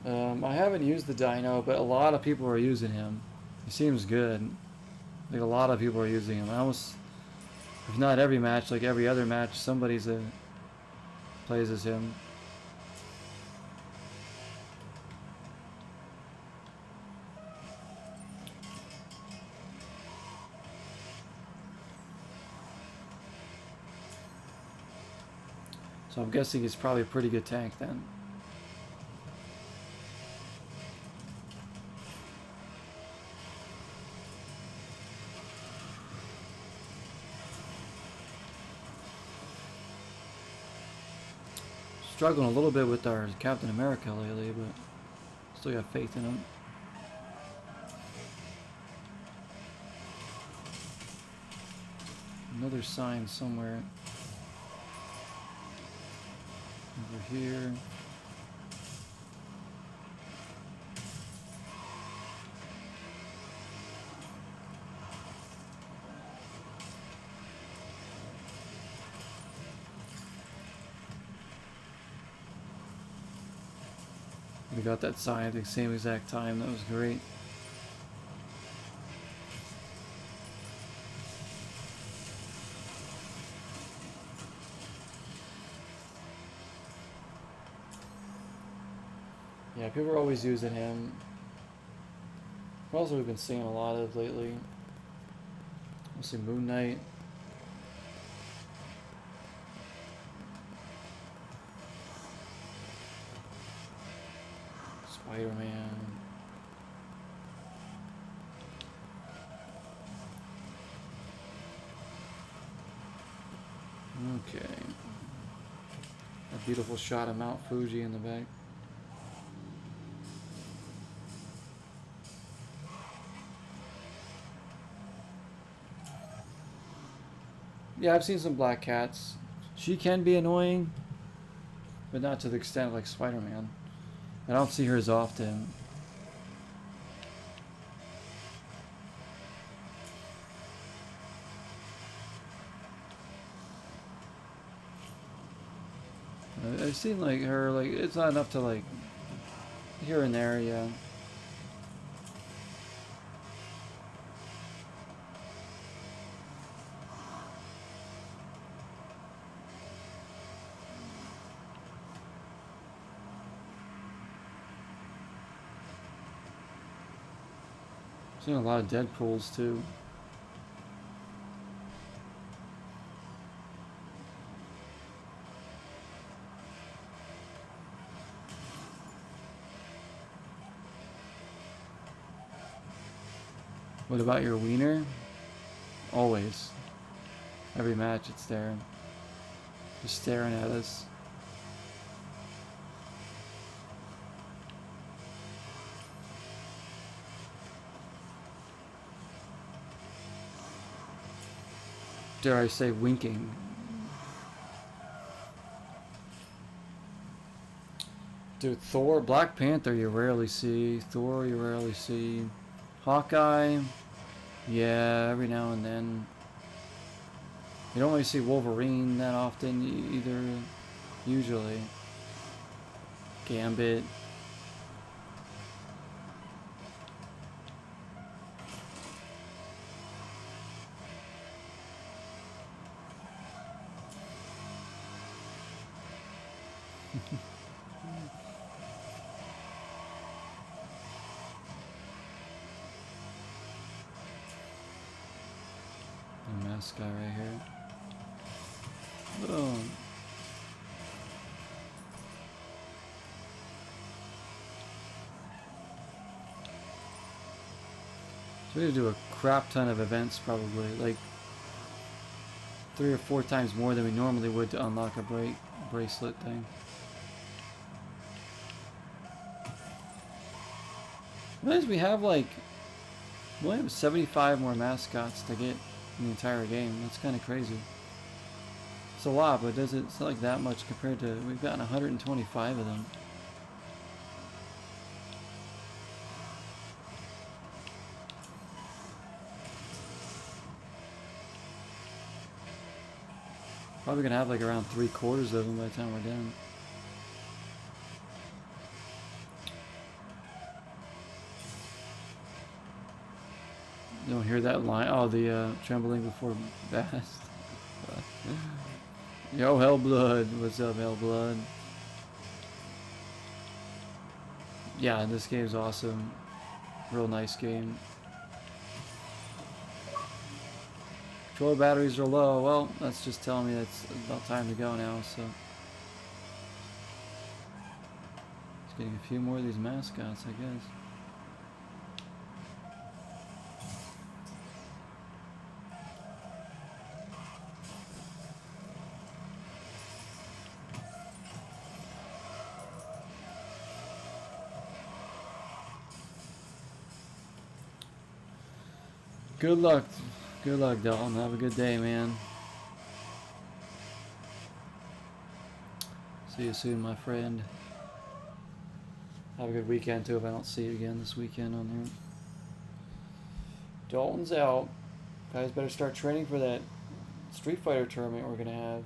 I haven't used the Dino, but a lot of people are using him. He seems good. Like a lot of people are using him. I almost, if not every match, like every other match, somebody's plays as him. So I'm guessing he's probably a pretty good tank then. Struggling a little bit with our Captain America lately, but still got faith in him. Another sign somewhere. Over here. We got that sign at the same exact time. That was great. Yeah, people are always using him. What else have we been seeing a lot of lately? Mostly Moon Knight. Spider-Man. Okay. A beautiful shot of Mount Fuji in the back. Yeah, I've seen some black cats. She can be annoying, but not to the extent of like Spider-Man. I don't see her as often. I've seen like her, like it's not enough to like here and there, yeah. Seen a lot of Deadpools too. What about your wiener? Always. Every match it's there. Just staring at us. Dare I say winking. Dude, Thor, Black Panther you rarely see. Thor you rarely see. Hawkeye, yeah, every now and then. You don't really see Wolverine that often either, usually. Gambit. The mask guy right here. Boom. So we need to do a crap ton of events probably, like 3 or 4 times more than we normally would to unlock a bracelet thing. Realize we have like, we only have 75 more mascots to get in the entire game. That's kind of crazy. It's a lot, but it's not like that much compared to, we've gotten 125 of them. Probably gonna have like around 3/4 of them by the time we're done. You don't hear that line. Oh, the trembling before bast. Yo, Hellblood. What's up, Hellblood? Yeah, this game's awesome. Real nice game. Controller batteries are low. Well, that's just telling me it's about time to go now, so. Just getting a few more of these mascots, I guess. Good luck. Good luck, Dalton. Have a good day, man. See you soon, my friend. Have a good weekend, too, if I don't see you again this weekend on here. Dalton's out. Guys better start training for that Street Fighter tournament we're going to have.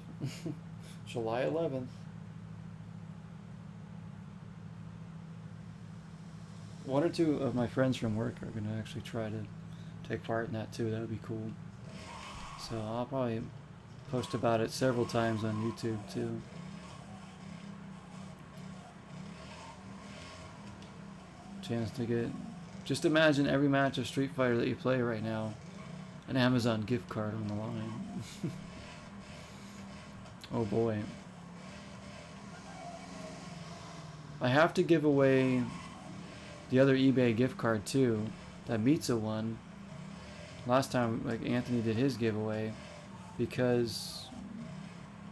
July 11th. One or two of my friends from work are going to actually try to take part in that too. That would be cool. So I'll probably post about it several times on YouTube too. Chance to get, just imagine every match of Street Fighter that you play right now, an Amazon gift card on the line. Oh boy. I have to give away the other eBay gift card too, that Mitsa one. Last time, like, Anthony did his giveaway, because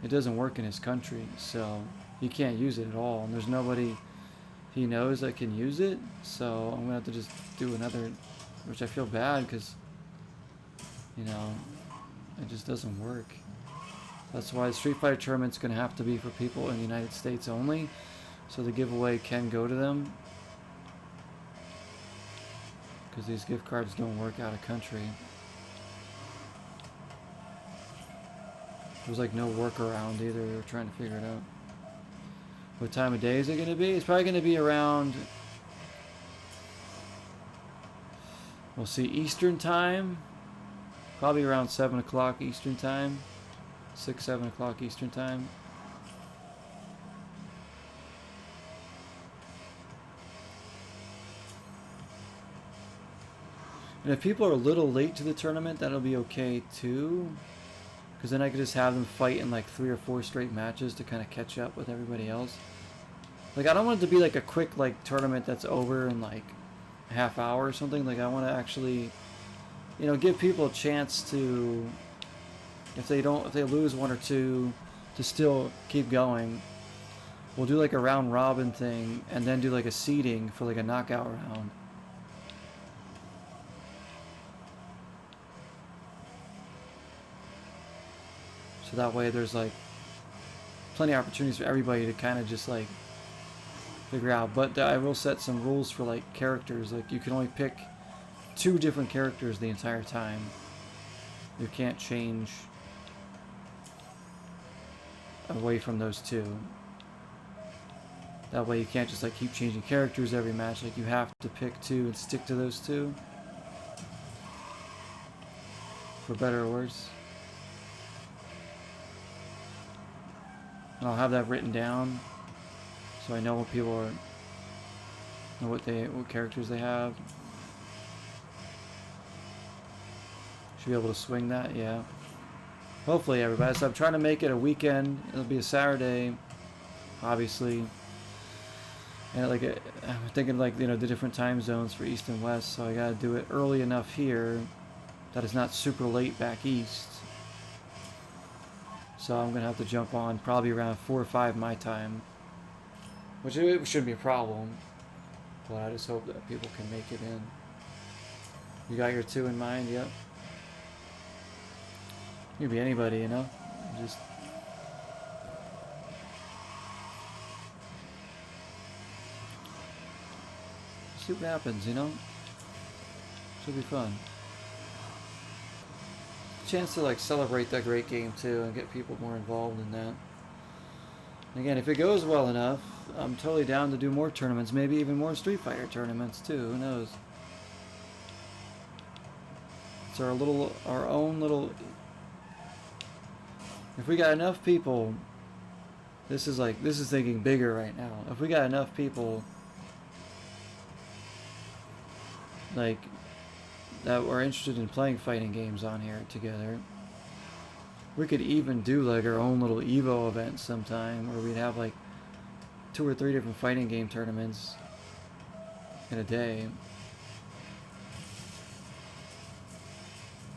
it doesn't work in his country, so he can't use it at all, and there's nobody he knows that can use it, so I'm gonna have to just do another, which I feel bad because, you know, it just doesn't work. That's why the Street Fighter tournament's gonna have to be for people in the United States only, so the giveaway can go to them, because these gift cards don't work out of country. There's like no workaround either. We were trying to figure it out. What time of day is it going to be? It's probably going to be around, we'll see, Eastern time. Probably around 7 o'clock Eastern time. 6, 7 o'clock Eastern time. And if people are a little late to the tournament, that'll be okay too. Because then I could just have them fight in like 3 or 4 straight matches to kind of catch up with everybody else. Like, I don't want it to be like a quick like tournament that's over in like a half hour or something. Like, I want to actually, you know, give people a chance to, if they lose 1 or 2, to still keep going. We'll do like a round robin thing and then do like a seeding for like a knockout round. So that way there's like plenty of opportunities for everybody to kind of just like figure out. But I will set some rules for like characters. Like, you can only pick 2 different characters the entire time. You can't change away from those 2. That way you can't just like keep changing characters every match. Like, you have to pick 2 and stick to those 2. For better or worse. And I'll have that written down, so I know what people are, know what characters they have. Should be able to swing that, yeah. Hopefully, everybody. So I'm trying to make it a weekend. It'll be a Saturday, obviously. And like, I'm thinking like, you know, the different time zones for East and West. So I gotta do it early enough here that it's not super late back east. So I'm gonna have to jump on probably around 4 or 5 my time, which it shouldn't be a problem. But I just hope that people can make it in. You got your 2 in mind? Yep. You can be anybody, you know. Just see what happens, you know. Should be fun. Chance to like celebrate that great game too and get people more involved in that. And again, if it goes well enough, I'm totally down to do more tournaments, maybe even more Street Fighter tournaments too, who knows. It's our own little. If we got enough people, this is thinking bigger right now. If we got enough people, like, that were interested in playing fighting games on here together, we could even do like our own little Evo event sometime, where we'd have like 2 or 3 different fighting game tournaments in a day.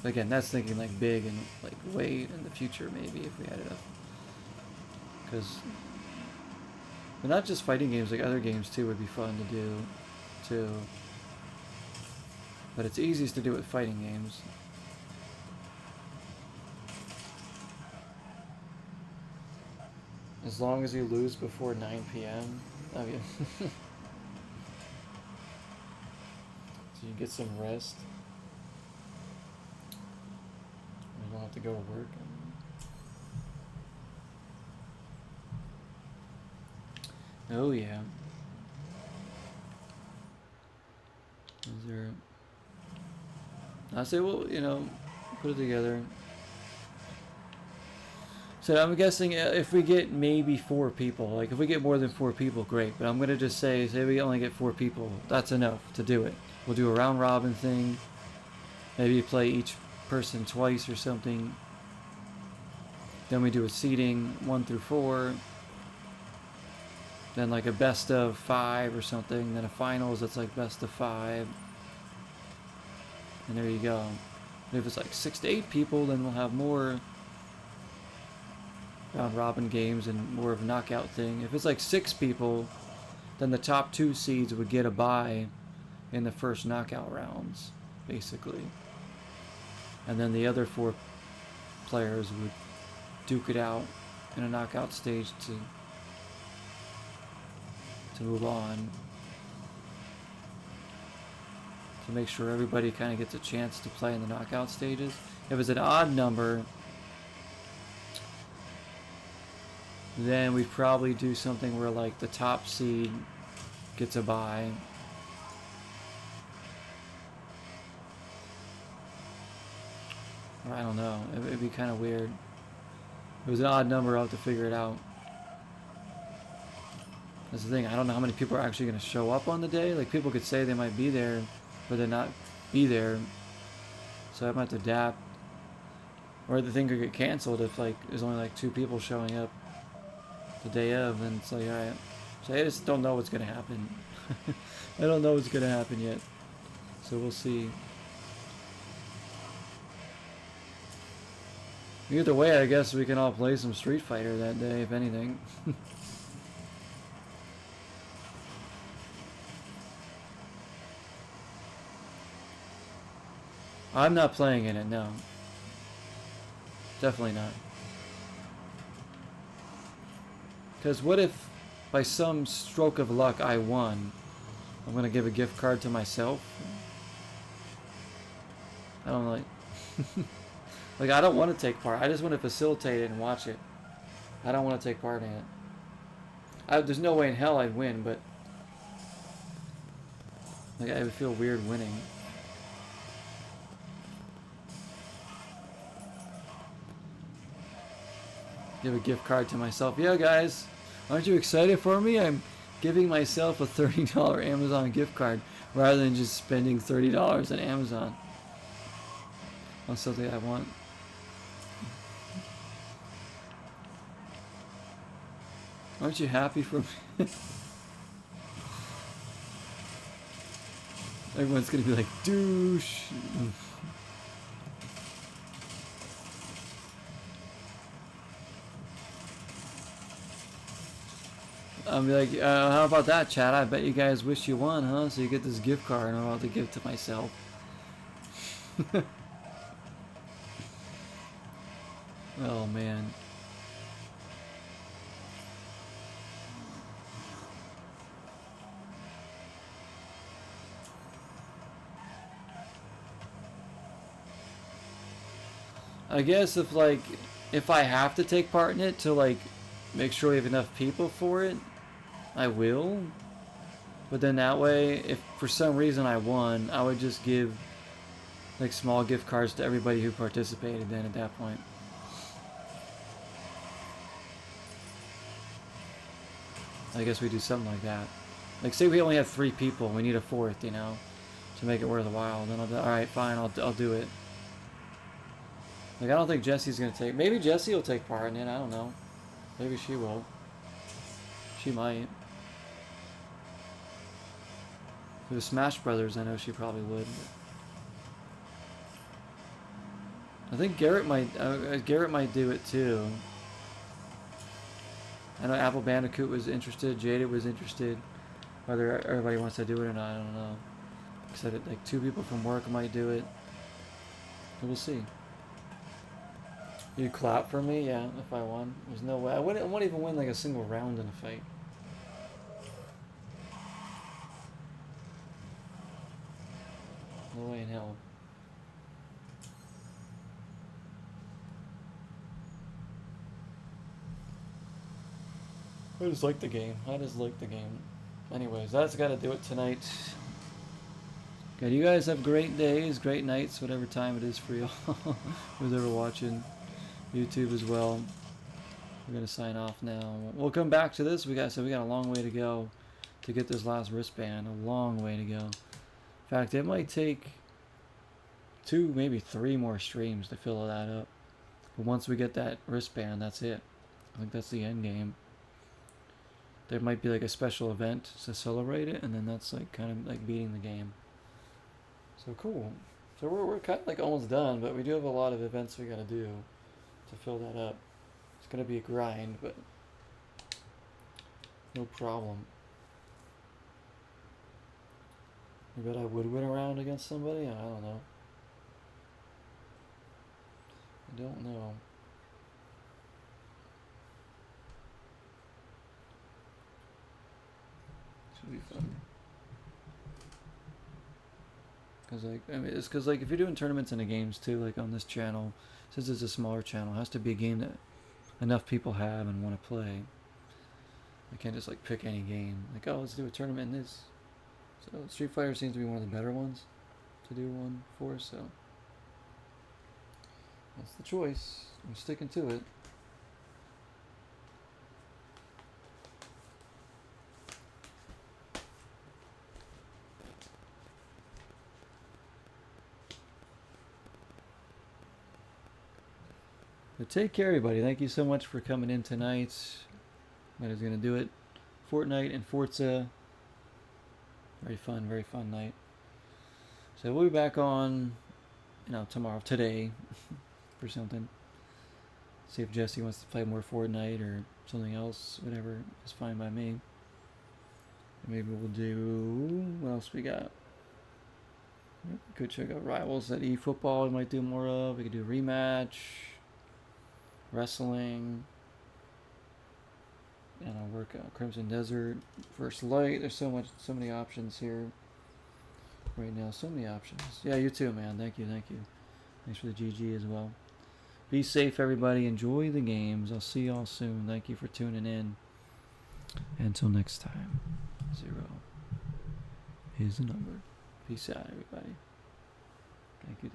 Again, that's thinking like big and like way in the future, maybe, if we had enough. Because, but not just fighting games, like other games too would be fun to do too. But it's easiest to do with fighting games. As long as you lose before 9 p.m. I mean, so you get some rest. You don't have to go to work. Oh yeah. Is there? I say, well, you know, put it together. So I'm guessing if we get maybe 4 people, like if we get more than 4 people, great. But I'm gonna just say we only get 4 people. That's enough to do it. We'll do a round robin thing. Maybe play each person twice or something. Then we do a seeding 1 through 4. Then like a best of 5 or something. Then a finals that's like best of 5. And there you go. And if it's like 6 to 8 people, then we'll have more round robin games and more of a knockout thing. If it's like 6 people, then the top 2 seeds would get a bye in the first knockout rounds, basically. And then the other 4 players would duke it out in a knockout stage to move on. To make sure everybody kind of gets a chance to play in the knockout stages. If it's an odd number, then we'd probably do something where like the top seed gets a bye. Or I don't know. It'd be kind of weird. If it was an odd number, I'll have to figure it out. That's the thing. I don't know how many people are actually going to show up on the day. Like, people could say they might be there, but they're not be there. So I might have to adapt. Or the thing could get canceled if like there's only like 2 people showing up the day of, and it's like, alright. So I just don't know what's going to happen. I don't know what's going to happen yet. So we'll see. Either way, I guess we can all play some Street Fighter that day, if anything. I'm not playing in it, no. Definitely not. Because what if, by some stroke of luck, I won? I'm going to give a gift card to myself? I don't like... like, I don't want to take part. I just want to facilitate it and watch it. I don't want to take part in it. There's no way in hell I'd win, but... like, I would feel weird winning. Give a gift card to myself. Yeah, guys, aren't you excited for me? I'm giving myself a $30 Amazon gift card rather than just spending $30 on Amazon on something I want. Aren't you happy for me? Everyone's gonna be like, douche. I'll be like, how about that, chat? I bet you guys wish you won, huh? So you get this gift card I'm about to give to myself. Oh, man. I guess if I have to take part in it to, like, make sure we have enough people for it, I will. But then that way, if for some reason I won, I would just give like small gift cards to everybody who participated then at that point. I guess we do something like that. Like say we only have 3 people, we need a 4th, you know, to make it worth the while. Then I'll be, all right, fine, I'll do it. Like I don't think Jesse's gonna take. Maybe Jesse will take part in it. I don't know. Maybe she will. She might. For the Smash Brothers, I know she probably would. I think Garrett might. Garrett might do it too. I know Apple Bandicoot was interested. Jada was interested. Whether everybody wants to do it or not, I don't know. Said it like 2 people from work might do it. But we'll see. You clap for me? Yeah, if I won. There's no way. I wouldn't even win like a single round in a fight. No way in hell. I just like the game. I just like the game. Anyways, that's got to do it tonight. Okay, you guys have great days, great nights, whatever time it is for you. Who's ever watching YouTube as well. We're gonna sign off now. We'll come back to this. We got a long way to go to get this last wristband. A long way to go. In fact, it might take 2, maybe 3 more streams to fill that up. But once we get that wristband, that's it. I think that's the end game. There might be like a special event to celebrate it, and then that's like kind of like beating the game. So cool. So we're kind of like almost done, but we do have a lot of events we gotta do to fill that up. It's gonna be a grind, but no problem. I bet I would win a round against somebody? I don't know. I don't know. Should be fun. Cause like I mean, it's cause like if you're doing tournaments in the games too, like on this channel, since it's a smaller channel, it has to be a game that enough people have and want to play. I can't just like pick any game. Like, oh, let's do a tournament in this. So Street Fighter seems to be one of the better ones to do one for. So that's the choice. I'm sticking to it. But take care, everybody. Thank you so much for coming in tonight. That is going to do it. Fortnite and Forza. Very fun night. So we'll be back on, tomorrow, today, for something. See if Jesse wants to play more Fortnite or something else. Whatever is fine by me. Maybe we'll do, what else we got? Could check out Rivals at eFootball. We might do more of. We could do rematch. Wrestling, and I'll work out Crimson Desert, First Light. There's so many options here right now. So many options. Yeah, you too, man. Thank you. Thanks for the GG as well. Be safe, everybody. Enjoy the games. I'll see y'all soon. Thank you for tuning in. Until next time, 0 is the number. Peace out, everybody. Thank you.